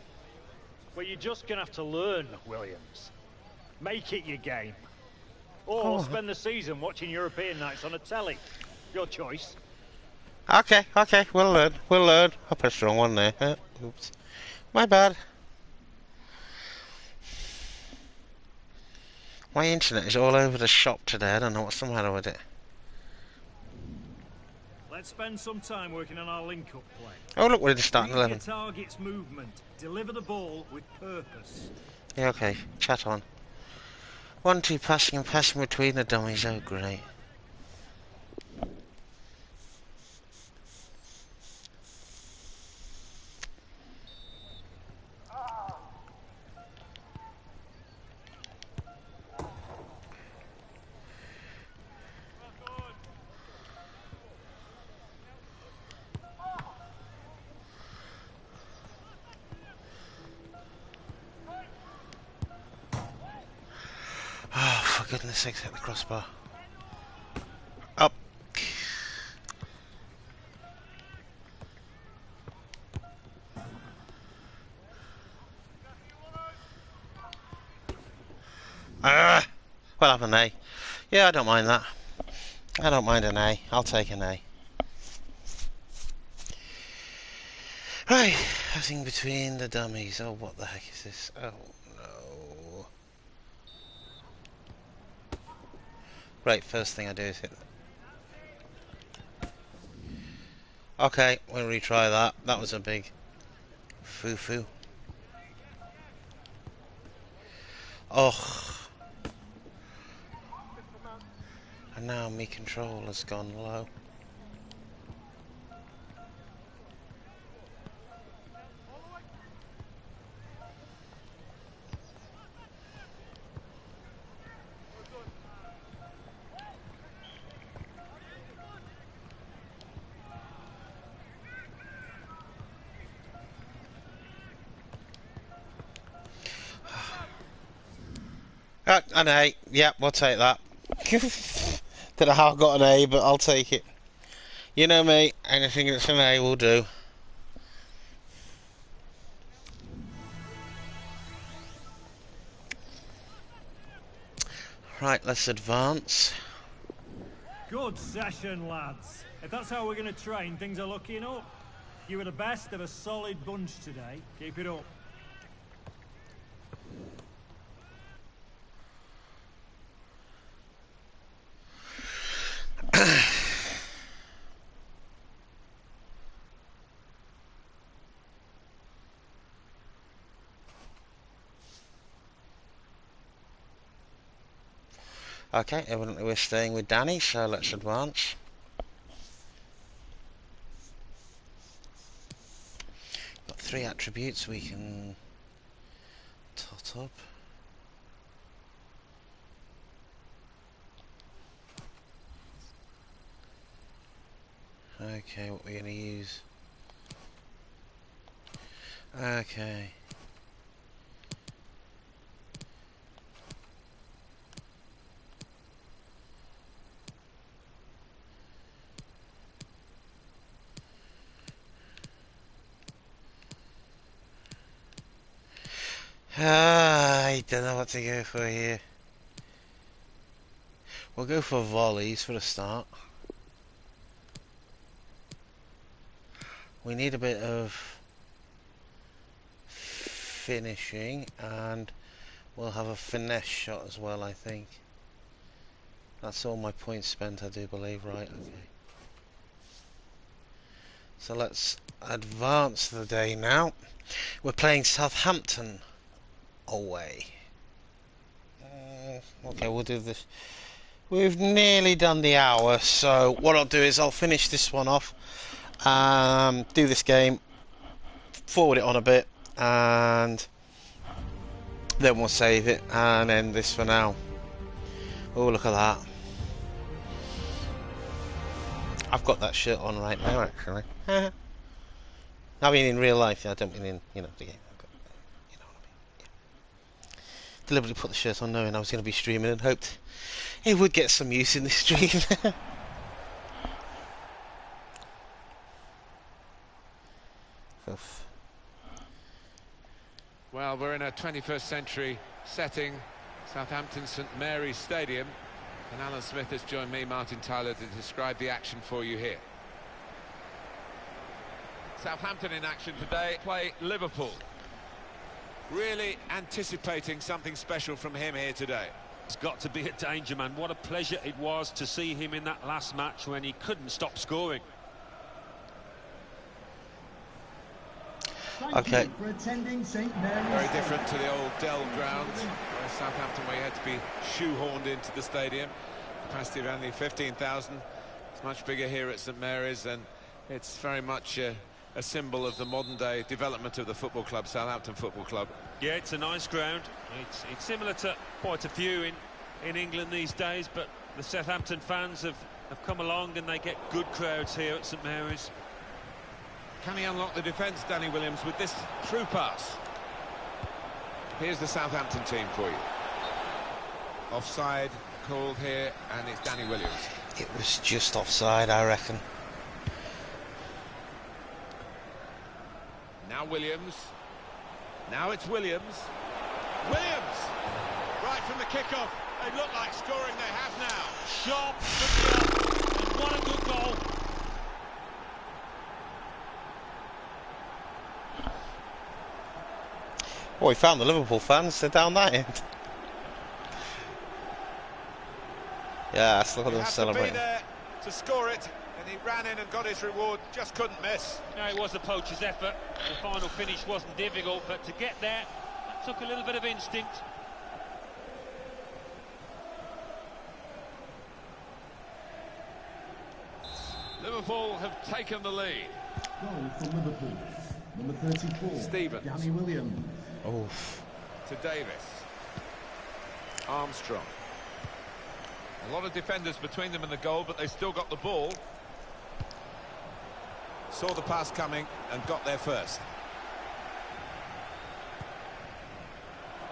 Speaker 12: Well, you're just gonna have to learn, Williams. Make it your game. Or spend the season watching European nights on a telly. Your choice.
Speaker 1: Okay, we'll learn. I pressed the wrong one there. Oops. My bad. My internet is all over the shop today. I don't know what's the matter with it.
Speaker 12: Let's spend some time working on our link-up play.
Speaker 1: Oh, look, we're in the starting
Speaker 12: Read
Speaker 1: 11.
Speaker 12: your target's movement. Deliver the ball with purpose.
Speaker 1: Yeah, okay. Chat on. 1-2 passing and passing between the dummies. Oh, great. Oh, for goodness sakes, hit the crossbar. Up. Well, have an A. Yeah, I don't mind that. I don't mind an A. I'll take an A. Right, passing between the dummies. Oh, what the heck is this? Oh, no. Right, first thing I do is hit... Okay, we'll retry that. That was a big foo-foo. Oh. And now my control has gone low. An A. Yep, we'll take that. Don't know how I got an A, but I'll take it. You know me, anything that's an A will do. Right, let's advance.
Speaker 12: Good session, lads. If that's how we're going to train, things are looking up. You were the best of a solid bunch today. Keep it up.
Speaker 1: Okay, evidently we're staying with Danny, so let's advance. Got 3 attributes we can tot up. Okay, what we're going to use. Okay. I don't know what to go for here. We'll go for volleys for a start. We need a bit of finishing, and we'll have a finesse shot as well, I think. That's all my points spent, I do believe, right? Okay. So let's advance the day now. We're playing Southampton away. Okay, we'll do this. We've nearly done the hour, so what I'll do is I'll finish this one off, do this game, forward it on a bit, and then we'll save it and end this for now. Oh, look at that. I've got that shirt on right now, actually. I mean, in real life, I don't mean in, you know, the game. You know what I mean? Yeah. Deliberately put the shirt on knowing I was going to be streaming and hoped it would get some use in this stream. Oof.
Speaker 8: Well, we're in a 21st century setting, Southampton St Mary's Stadium, and Alan Smith has joined me, Martin Tyler, to describe the action for you here. Southampton in action today, play Liverpool. Really anticipating something special from him here today.
Speaker 9: It's got to be a danger man. What a pleasure it was to see him in that last match when he couldn't stop scoring.
Speaker 1: Okay.
Speaker 14: For attending St Mary's.
Speaker 8: Very different to the old Dell ground, where Southampton, where you had to be shoehorned into the stadium. Capacity of only 15,000. It's much bigger here at St Mary's, and it's very much a symbol of the modern-day development of the football club, Southampton Football Club.
Speaker 9: Yeah, it's a nice ground. It's similar to quite a few in England these days, but the Southampton fans have come along and they get good crowds here at St Mary's.
Speaker 8: Can he unlock the defence, Danny Williams, with this through pass? Here's the Southampton team for you. Offside called here, and it's Danny Williams.
Speaker 1: It was just offside, I reckon.
Speaker 8: Now Williams. Now it's Williams. Williams! Right from the kickoff. They look like scoring, they have now.
Speaker 9: Sharp, and what a good goal.
Speaker 1: Oh, he found the Liverpool fans, they're down that end. Yes, look at them celebrating.
Speaker 8: To be there to score it, and he ran in and got his reward, just couldn't miss.
Speaker 9: No, it was a poacher's effort. The final finish wasn't difficult, but to get there, that took a little bit of instinct.
Speaker 8: Liverpool have taken the lead.
Speaker 14: Goal for Liverpool. Number 34,
Speaker 8: Stevens.
Speaker 14: Danny Williams.
Speaker 1: Oof.
Speaker 8: To Davis. Armstrong. A lot of defenders between them and the goal, but they still got the ball. Saw the pass coming and got there first.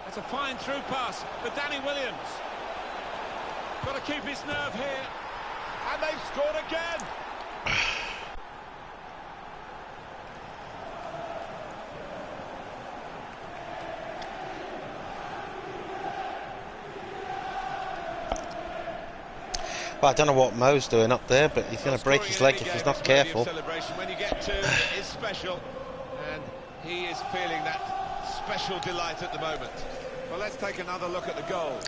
Speaker 8: That's a fine through pass for Danny Williams. Got to keep his nerve here. And they've scored again.
Speaker 1: Well, I don't know what Mo's doing up there, but he's going to break his leg if he's not careful.
Speaker 8: When you get two, it is special, and he is feeling that special delight at the moment. Well, let's take another look at the goal.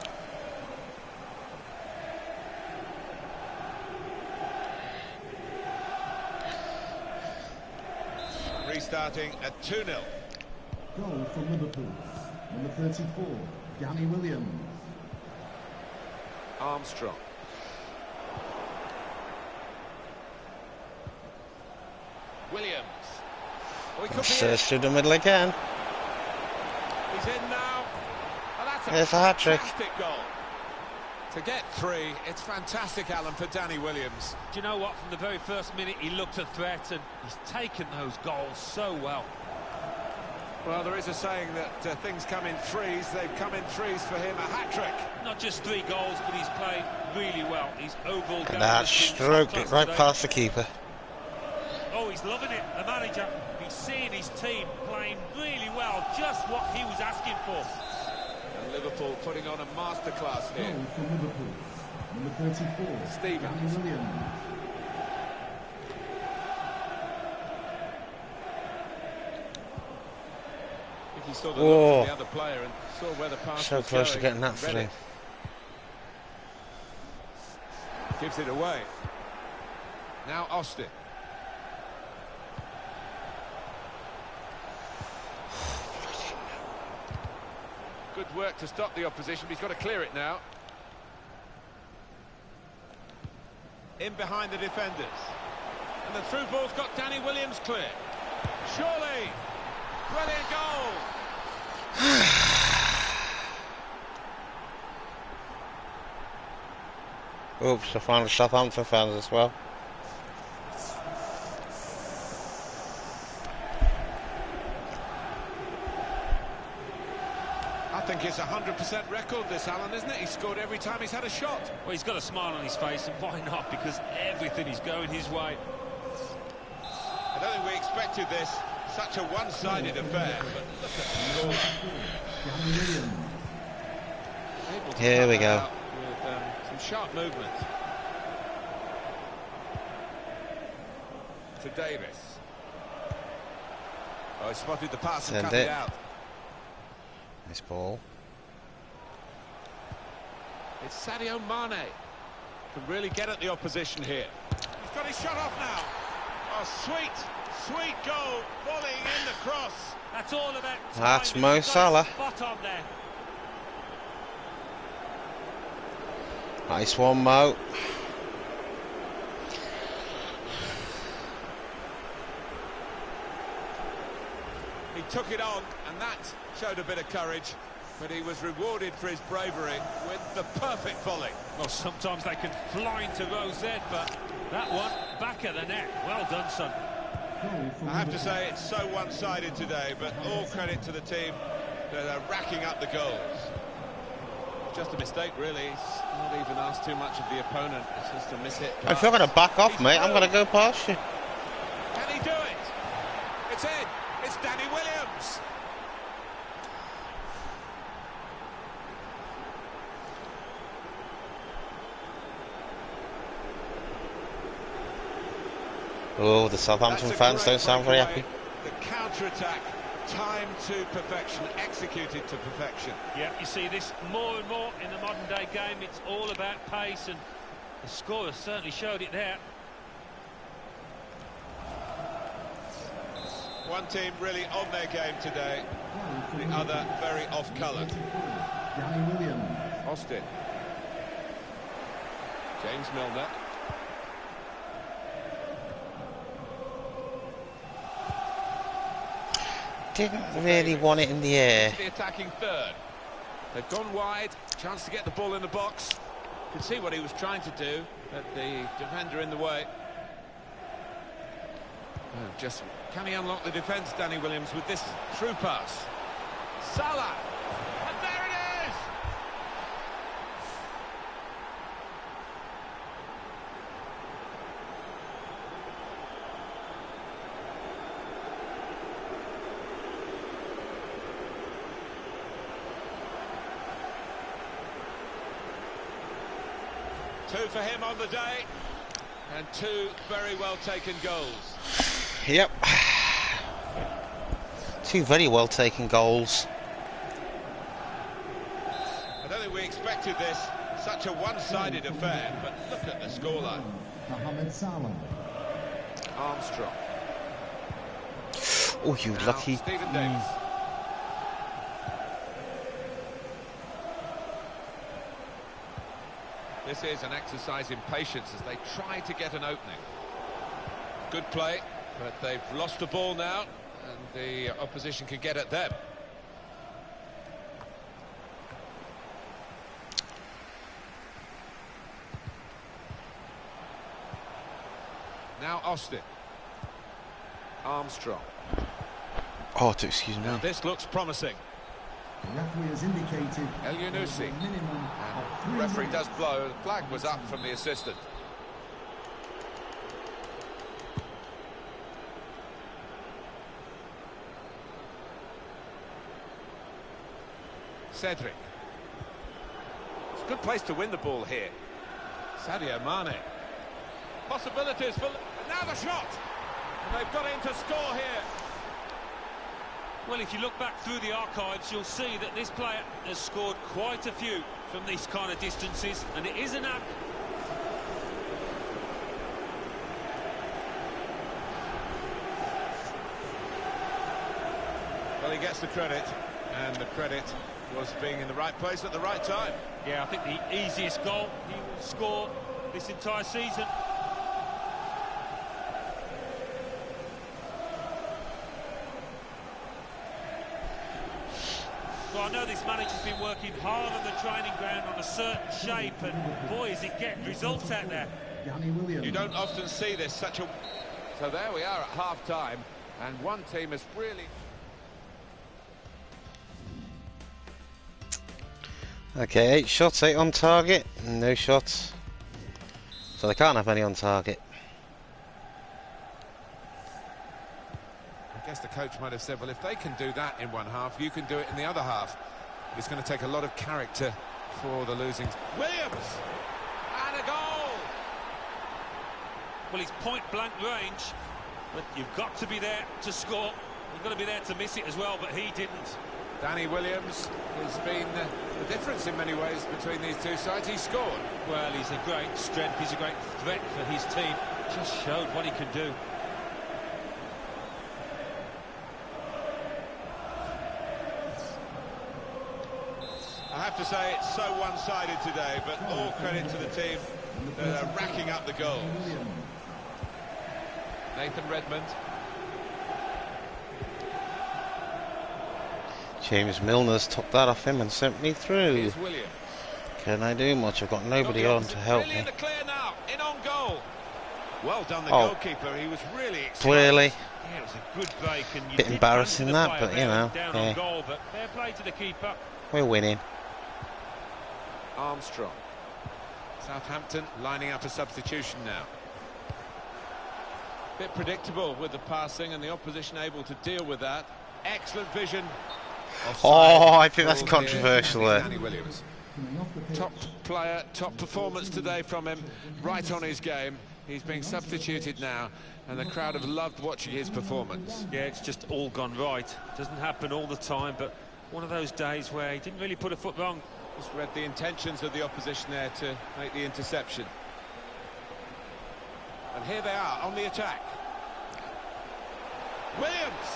Speaker 8: Restarting at 2-0.
Speaker 14: Goal for Liverpool. Number 34, Danny Williams.
Speaker 8: Armstrong. Williams.
Speaker 1: Serves through the middle again.
Speaker 8: He's in now. Oh, that's
Speaker 1: There's a hat-trick.
Speaker 8: fantastic goal. To get 3, it's fantastic, Alan, for Danny Williams.
Speaker 9: Do you know what? From the very first minute, he looked a threat, and he's taken those goals so well.
Speaker 8: Well, there is a saying that things come in threes. They've come in threes for him, a hat-trick.
Speaker 9: Not just 3 goals, but he's played really well. He's overall...
Speaker 1: And that stroked it right past the keeper.
Speaker 9: Oh, he's loving it, the manager. He's seeing his team playing really well, just what he was asking for.
Speaker 8: And Liverpool putting on a masterclass here.
Speaker 14: Goal for Liverpool. Number 34,
Speaker 8: Stevens.
Speaker 14: Danny Williams.
Speaker 8: He saw the look from the other player and saw where the pass
Speaker 1: so
Speaker 8: was
Speaker 1: close
Speaker 8: going,
Speaker 1: to getting that
Speaker 8: read
Speaker 1: through.
Speaker 8: it. Gives it away. Now Austin. Good work to stop the opposition, but he's got to clear it now. In behind the defenders. And the through ball's got Danny Williams clear. Surely! Brilliant goal!
Speaker 1: Oops, I found Southampton fans as well.
Speaker 8: I think it's a 100% record, this, Alan, isn't it? He's scored every time he's had a shot.
Speaker 9: Well, he's got a smile on his face, and why not? Because everything is going his way.
Speaker 8: I don't think we expected this. Such a one-sided affair, but look at the score.
Speaker 1: Here we go.
Speaker 8: With some sharp movement. To Davis. Oh, he spotted the pass and
Speaker 1: Send
Speaker 8: cut
Speaker 1: it.
Speaker 8: it out.
Speaker 1: Nice ball.
Speaker 8: It's Sadio Mane. Can really get at the opposition here. He's got his shot off now. Oh, sweet goal, volleying in the cross.
Speaker 9: That's all about time.
Speaker 1: That's Mo Salah.
Speaker 9: Spot on there.
Speaker 1: Nice one, Mo.
Speaker 8: He took it on, and that showed a bit of courage, but he was rewarded for his bravery with the perfect volley.
Speaker 9: Well, sometimes they can fly into Rose Ed, but that one, back of the net. Well done, son.
Speaker 8: I have to say, it's so one-sided today, but all credit to the team that are racking up the goals. Just a mistake, really. He's not even asked too much of the opponent. It's just a mishit pass.
Speaker 1: If you're going to back off, mate, I'm going to go past you.
Speaker 8: Can he do it? It's in. It's Danny Williams.
Speaker 1: Oh, the Southampton fans don't sound very happy.
Speaker 8: The counter-attack, timed to perfection, executed to perfection.
Speaker 9: Yeah, you see this more and more in the modern-day game. It's all about pace, and the scorer certainly showed it there.
Speaker 8: One team really on their game today, the other very off-colour.
Speaker 14: Danny Williams.
Speaker 8: Austin. James Milner.
Speaker 1: Didn't really want it in the air.
Speaker 8: The attacking third. They've gone wide, chance to get the ball in the box. You can see what he was trying to do, but the defender in the way. Oh, just can he unlock the defence, Danny Williams, with this through pass? Salah, and there it is! Two for him on the day, and two very well taken goals.
Speaker 1: Yep. Two very well taken goals.
Speaker 8: I don't think we expected this, such a one-sided affair, but look at the scoreline.
Speaker 14: Mohamed Salah.
Speaker 8: Armstrong.
Speaker 1: Oh, you
Speaker 8: Now,
Speaker 1: lucky.
Speaker 8: Stephen Davis. This is an exercise in patience as they try to get an opening. Good play, but they've lost the ball now, and the opposition can get at them. Now Austin. Armstrong.
Speaker 1: Oh, excuse me.
Speaker 8: Now this looks promising.
Speaker 14: The referee has indicated
Speaker 8: El Yunusi.
Speaker 14: minimum of 3
Speaker 8: The referee
Speaker 14: minutes.
Speaker 8: does blow. The flag was up from the assistant. Cedric. It's a good place to win the ball here. Sadio Mane. Possibilities for... Now the shot! And they've got in to score here.
Speaker 9: Well, if you look back through the archives, you'll see that this player has scored quite a few from these kind of distances, and it is an app.
Speaker 8: Well, he gets the credit, and the credit was being in the right place at the right time.
Speaker 9: Yeah, I think the easiest goal he will score this entire season. Well, I know this manager's been working hard on the training ground on a certain shape, and boy, is it getting results out there.
Speaker 8: You don't often see this, such a... So there we are at half-time, and one team has really...
Speaker 1: Okay, 8 shots, 8 on target, no shots. So they can't have any on target.
Speaker 8: I guess the coach might have said, well, if they can do that in one half, you can do it in the other half. It's going to take a lot of character for the losing... Williams! And a goal!
Speaker 9: Well, it's point-blank range, but you've got to be there to score. You've got to be there to miss it as well, but he didn't.
Speaker 8: Danny Williams has been the difference in many ways between these two sides. He scored.
Speaker 9: Well, he's a great strength, he's a great threat for his team. Just showed what he can do.
Speaker 8: I have to say it's so one-sided today, but all credit to the team that are racking up the goals. Nathan Redmond.
Speaker 1: James Milner's topped that off him and sent me through.
Speaker 8: Here's Williams.
Speaker 1: Can I do much? I've got nobody on to help me.
Speaker 8: Really in the clear now, in on goal. Well done, the goalkeeper. He was really excited.
Speaker 1: Clearly.
Speaker 9: Yeah, it was a good break, and you
Speaker 1: Bit
Speaker 9: did
Speaker 1: embarrassing
Speaker 9: fancy the
Speaker 1: that,
Speaker 9: player
Speaker 1: but you know,
Speaker 9: down
Speaker 1: yeah.
Speaker 9: on goal, but fair play to the keeper.
Speaker 1: We're winning.
Speaker 8: Armstrong. Southampton lining up a substitution now. Bit predictable with the passing, and the opposition able to deal with that. Excellent vision.
Speaker 1: Oh, I think that's controversial there.
Speaker 8: Danny Williams. Top player, top performance today from him, right on his game. He's being substituted now, and the crowd have loved watching his performance.
Speaker 9: Yeah, it's just all gone right. Doesn't happen all the time, but one of those days where he didn't really put a foot wrong.
Speaker 8: Just read the intentions of the opposition there to make the interception. And here they are on the attack. Williams!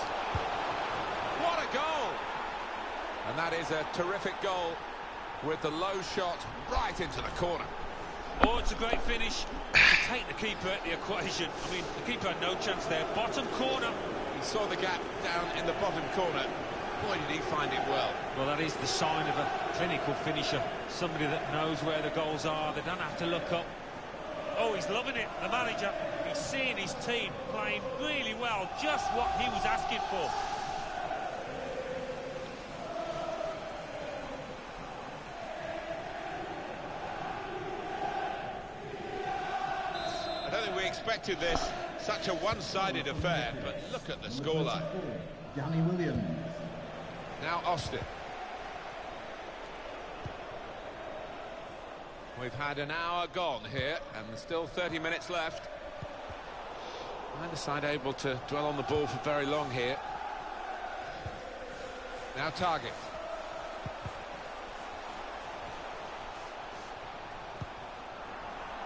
Speaker 8: What a goal! And that is a terrific goal with the low shot right into the corner.
Speaker 9: Oh, it's a great finish to take the keeper at the equation. I mean, the keeper had no chance there. Bottom corner.
Speaker 8: He saw the gap down in the bottom corner. Boy, did he find it well.
Speaker 9: Well, that is the sign of a clinical finisher. Somebody that knows where the goals are. They don't have to look up. Oh, he's loving it, the manager. He's seeing his team playing really well. Just what he was asking for.
Speaker 8: I don't think we expected this. Such a one-sided affair, but look at the scoreline.
Speaker 14: Danny Williams.
Speaker 8: Now Austin. We've had an hour gone here, and there's still 30 minutes left. Neither side able to dwell on the ball for very long here. Now Target.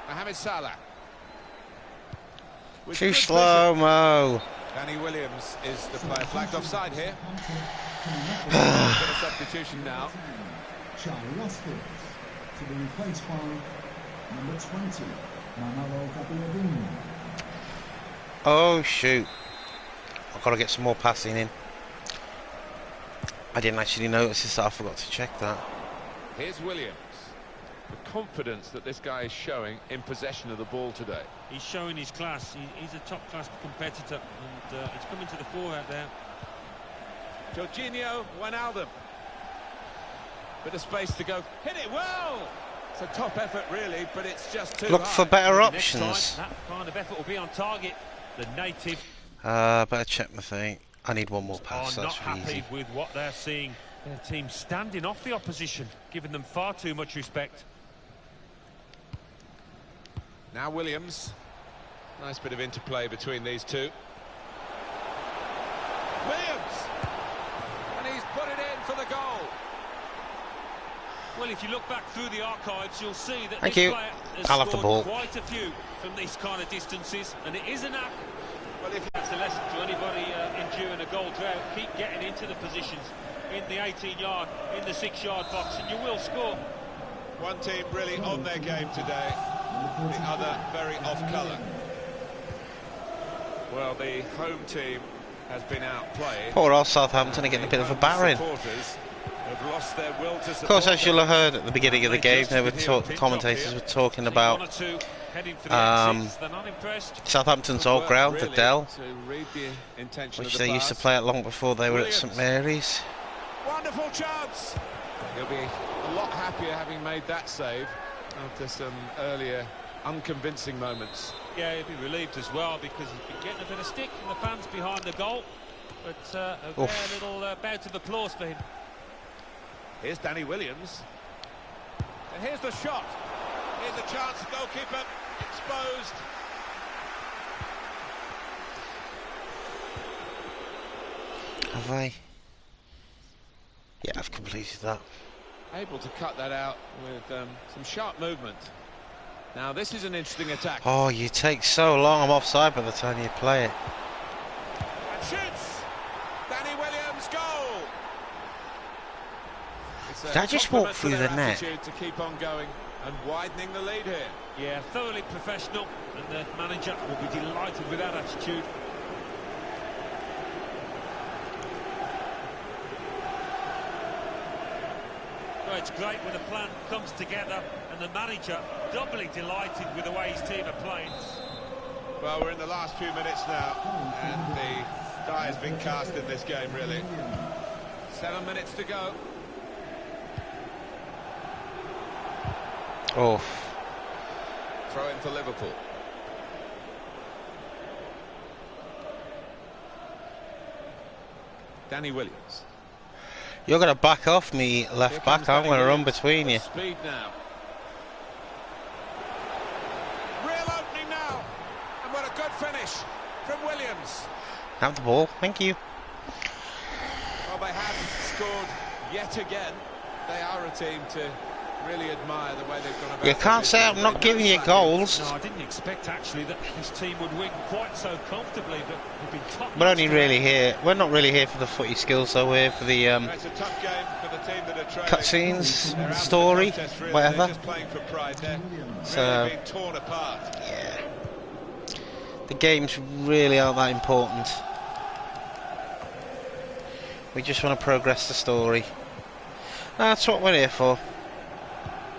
Speaker 8: Mohamed Salah.
Speaker 1: Too slow-mo.
Speaker 8: Danny Williams is the player flagged offside here. Got a substitution now.
Speaker 14: Charlie Roscoe to be replaced by number 20, Manolo Gabiadini.
Speaker 1: Oh shoot. I've Got to get some more passing in. I didn't actually notice this, so I forgot to check that.
Speaker 8: Here's Williams. The confidence that this guy is showing in possession of the ball today.
Speaker 9: He's showing his class. He's a top-class competitor, and he's coming to the fore out there.
Speaker 8: Jorginho Wijnaldum. Bit of space to go. Hit it well! It's a top effort, really, but it's just too
Speaker 1: Look
Speaker 8: high.
Speaker 1: for better
Speaker 9: Next
Speaker 1: options.
Speaker 9: time, that kind of effort will be on target. The native
Speaker 1: Better check my thing. I need one more pass.
Speaker 9: are not
Speaker 1: That's really
Speaker 9: happy
Speaker 1: easy.
Speaker 9: with what they're seeing. Their team standing off the opposition, giving them far too much respect.
Speaker 8: Now Williams. Nice bit of interplay between these two. Williams! And he's put it in for the goal.
Speaker 9: Well, if you look back through the archives, you'll see that
Speaker 1: Thank
Speaker 9: this
Speaker 1: you.
Speaker 9: player has
Speaker 1: I'll have the
Speaker 9: scored
Speaker 1: ball.
Speaker 9: quite a few from these kind of distances, and it is a knack.
Speaker 8: Well, if
Speaker 9: That's a lesson to anybody enduring a goal drought. Keep getting into the positions in the 18-yard, in the 6-yard box, and you will score.
Speaker 8: one team really on their game today, the other very off colour. Well, the home team has been outplayed.
Speaker 1: Poor old Southampton are getting a bit of a barren.
Speaker 8: Supporters have lost their will to
Speaker 1: Of course, as you'll have heard at the beginning of the game, the commentators were talking about Southampton's old ground, the Dell, which they used to play at long before they were at St Mary's.
Speaker 8: Wonderful chance! He'll be a lot happier having made that save after some earlier unconvincing moments.
Speaker 9: Yeah, he'll be relieved as well because he's been getting a bit of stick from the fans behind the goal. But a very little bout of applause for him.
Speaker 8: Here's Danny Williams. And here's the shot. Here's a chance, goalkeeper exposed.
Speaker 1: Have I? Yeah, I've completed that.
Speaker 8: Able to cut that out with some sharp movement. Now this is an interesting attack.
Speaker 1: Oh, you take so long. I'm offside by the time you play it.
Speaker 8: And shoots! Danny Williams, goal!
Speaker 1: Did I just walk through the net?
Speaker 8: To keep on going and widening the lead here.
Speaker 9: Yeah, thoroughly professional, and the manager will be delighted with that attitude. Well, it's great when a plan comes together and the manager doubly delighted with the way his team are playing.
Speaker 8: Well, we're in the last few minutes now, and the die has been cast in this game, really. 7 minutes to go.
Speaker 1: Oh.
Speaker 8: Throw in for Liverpool. Danny Williams.
Speaker 1: You're going to back off me left back. I'm going to run between you.
Speaker 8: Speed now. Real opening now. And what a good finish from Williams.
Speaker 1: Have the ball. Thank you.
Speaker 8: Well, they have scored yet again. They are a team to really admire the way they've gone about.
Speaker 1: You can't say I'm not giving you goals.
Speaker 9: No, I didn't expect actually that this team would win quite so comfortably, but they've been top.
Speaker 1: We're only really here. We're not really here for the footy skills, though. We're here for the
Speaker 8: It's a tough game for the team that are trailing.
Speaker 1: cutscenes, story,
Speaker 8: Really.
Speaker 1: whatever.
Speaker 8: They're just playing for pride. They're
Speaker 1: So,
Speaker 8: really being torn apart.
Speaker 1: yeah. The games really aren't that important. We just want to progress the story. That's what we're here for.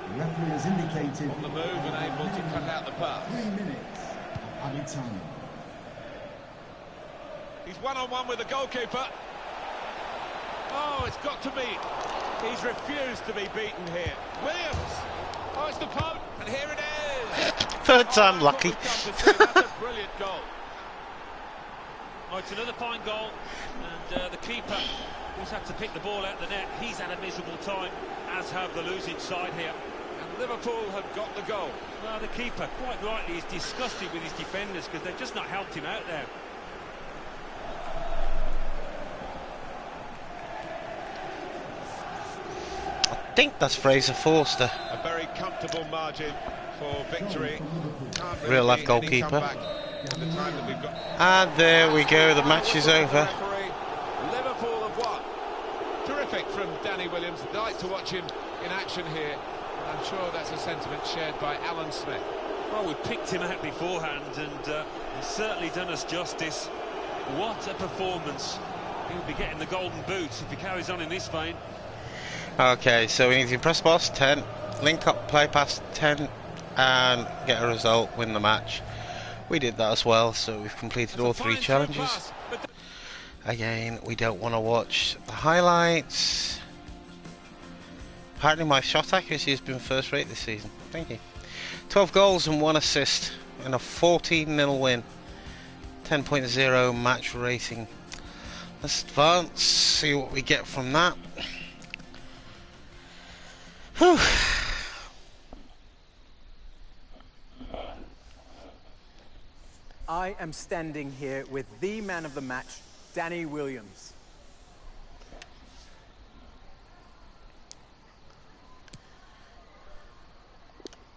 Speaker 14: The referee has indicated
Speaker 8: On the move and able to cut out the pass.
Speaker 14: 3 minutes of added time.
Speaker 8: He's one-on-one with the goalkeeper. Oh, it's got to be. He's refused to be beaten here. Williams. Oh, it's the post. And here it is.
Speaker 1: Third time lucky.
Speaker 8: That's a brilliant goal.
Speaker 9: Oh, it's another fine goal, and the keeper who's had to pick the ball out of the net, he's had a miserable time, as have the losing side here.
Speaker 8: And Liverpool have got the goal.
Speaker 9: Well, the keeper, quite rightly, is disgusted with his defenders because they've just not helped him out there.
Speaker 1: I think that's Fraser Forster.
Speaker 8: A very comfortable margin for victory. Can't really
Speaker 1: Real life
Speaker 8: be any
Speaker 1: goalkeeper.
Speaker 8: comeback in the time that we've got.
Speaker 1: And there we go. The match is over.
Speaker 8: Referee, Liverpool have won. Terrific from Danny Williams. I'd like to watch him in action here. I'm sure that's a sentiment shared by Alan Smith.
Speaker 9: Well, we picked him out beforehand, and he's certainly done us justice. What a performance. He'll be getting the golden boots if he carries on in this vein.
Speaker 1: Okay, so we need to press boss 10, link up, play past 10, and get a result, win the match. We did that as well, so we've completed all 3 challenges. Again, we don't want to watch the highlights. Apparently my shot accuracy has been first rate this season. Thank you. 12 goals and 1 assist and a 14-0 win. 10.0 match rating. Let's advance, see what we get from that. Whew.
Speaker 10: I am standing here with the man of the match, Danny Williams.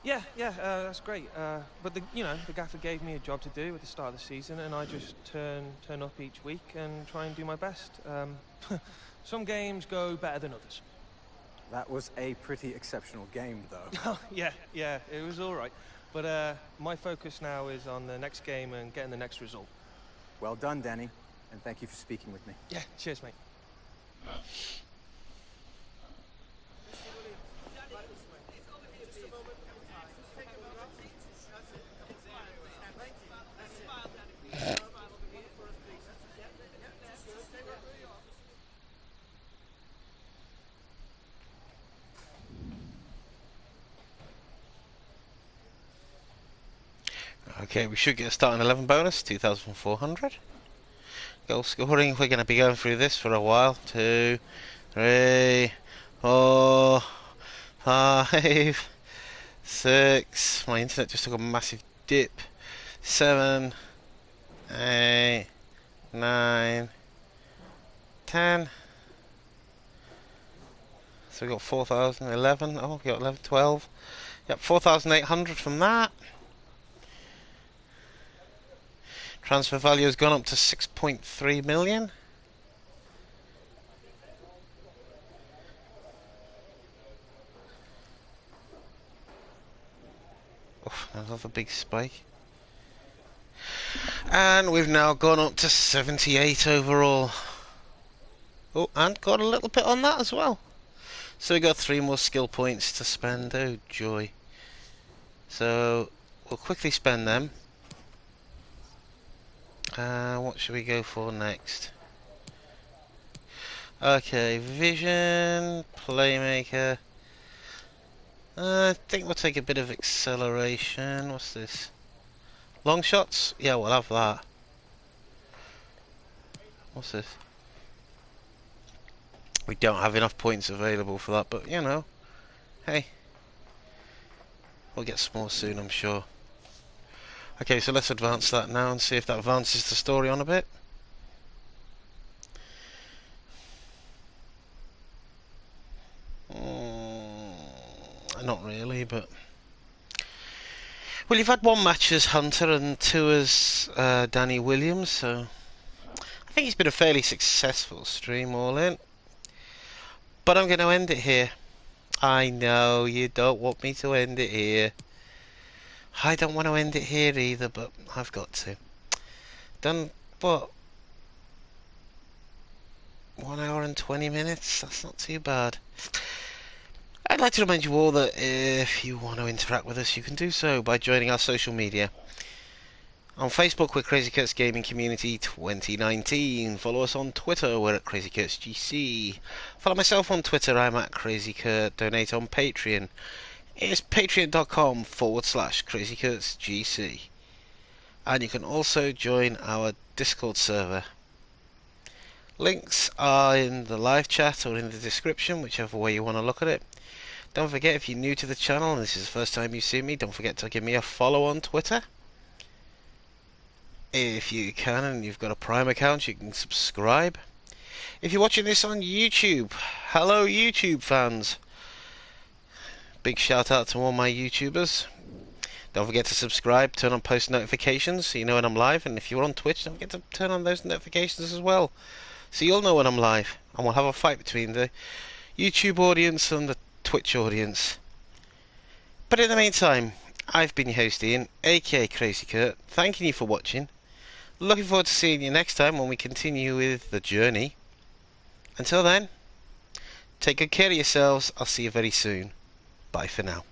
Speaker 11: Yeah, that's great. But the gaffer gave me a job to do at the start of the season, and I just turn up each week and try and do my best. Some games go better than others.
Speaker 10: That was a pretty exceptional game, though.
Speaker 11: Oh, yeah, it was all right. But my focus now is on the next game and getting the next result.
Speaker 10: Well done, Danny, and thank you for speaking with me.
Speaker 11: Yeah, cheers, mate.
Speaker 1: Okay, we should get a starting 11 bonus, 2,400. Goal scoring, we're going to be going through this for a while. 2, 3, 4, 5, 6. My internet just took a massive dip. 7, 8, 9, 10. So we got 4,011. Oh, we got 11, 12. Yep, 4,800 from that. Transfer value has gone up to 6.3 million. Oh, another big spike. And we've now gone up to 78 overall. Oh, and got a little bit on that as well. So we got 3 more skill points to spend. Oh, joy. So we'll quickly spend them. What should we go for next? Okay, vision, playmaker. I think we'll take a bit of acceleration. What's this? Long shots? Yeah, we'll have that. What's this? We don't have enough points available for that, but you know, hey, we'll get some more soon, I'm sure. Okay, so let's advance that now and see if that advances the story on a bit. Not really, but... Well, you've had 1 match as Hunter and 2 as Danny Williams, so... I think it's been a fairly successful stream, all in. But I'm going to end it here. I know, you don't want me to end it here. I don't want to end it here either, but I've got to. Done, what? 1 hour and 20 minutes? That's not too bad. I'd like to remind you all that if you want to interact with us, you can do so by joining our social media. On Facebook, we're Crazy Kurt's Gaming Community 2019. Follow us on Twitter, we're at Crazy Kurt's GC. Follow myself on Twitter, I'm at Crazy Kurt. Donate on Patreon. It's patreon.com/Crazy Kurt's GC. And you can also join our Discord server. Links are in the live chat or in the description, whichever way you want to look at it. Don't forget, if you're new to the channel and this is the first time you've seen me, don't forget to give me a follow on Twitter. If you can and you've got a Prime account, you can subscribe. If you're watching this on YouTube, hello YouTube fans. Big shout out to all my YouTubers. Don't forget to subscribe, turn on post notifications so you know when I'm live. And if you're on Twitch, don't forget to turn on those notifications as well, so you'll know when I'm live. And we'll have a fight between the YouTube audience and the Twitch audience. But in the meantime, I've been your host Ian, aka Crazy Kurt, thanking you for watching. Looking forward to seeing you next time when we continue with the journey. Until then, take good care of yourselves. I'll see you very soon. Bye for now.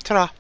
Speaker 1: Ta-ra.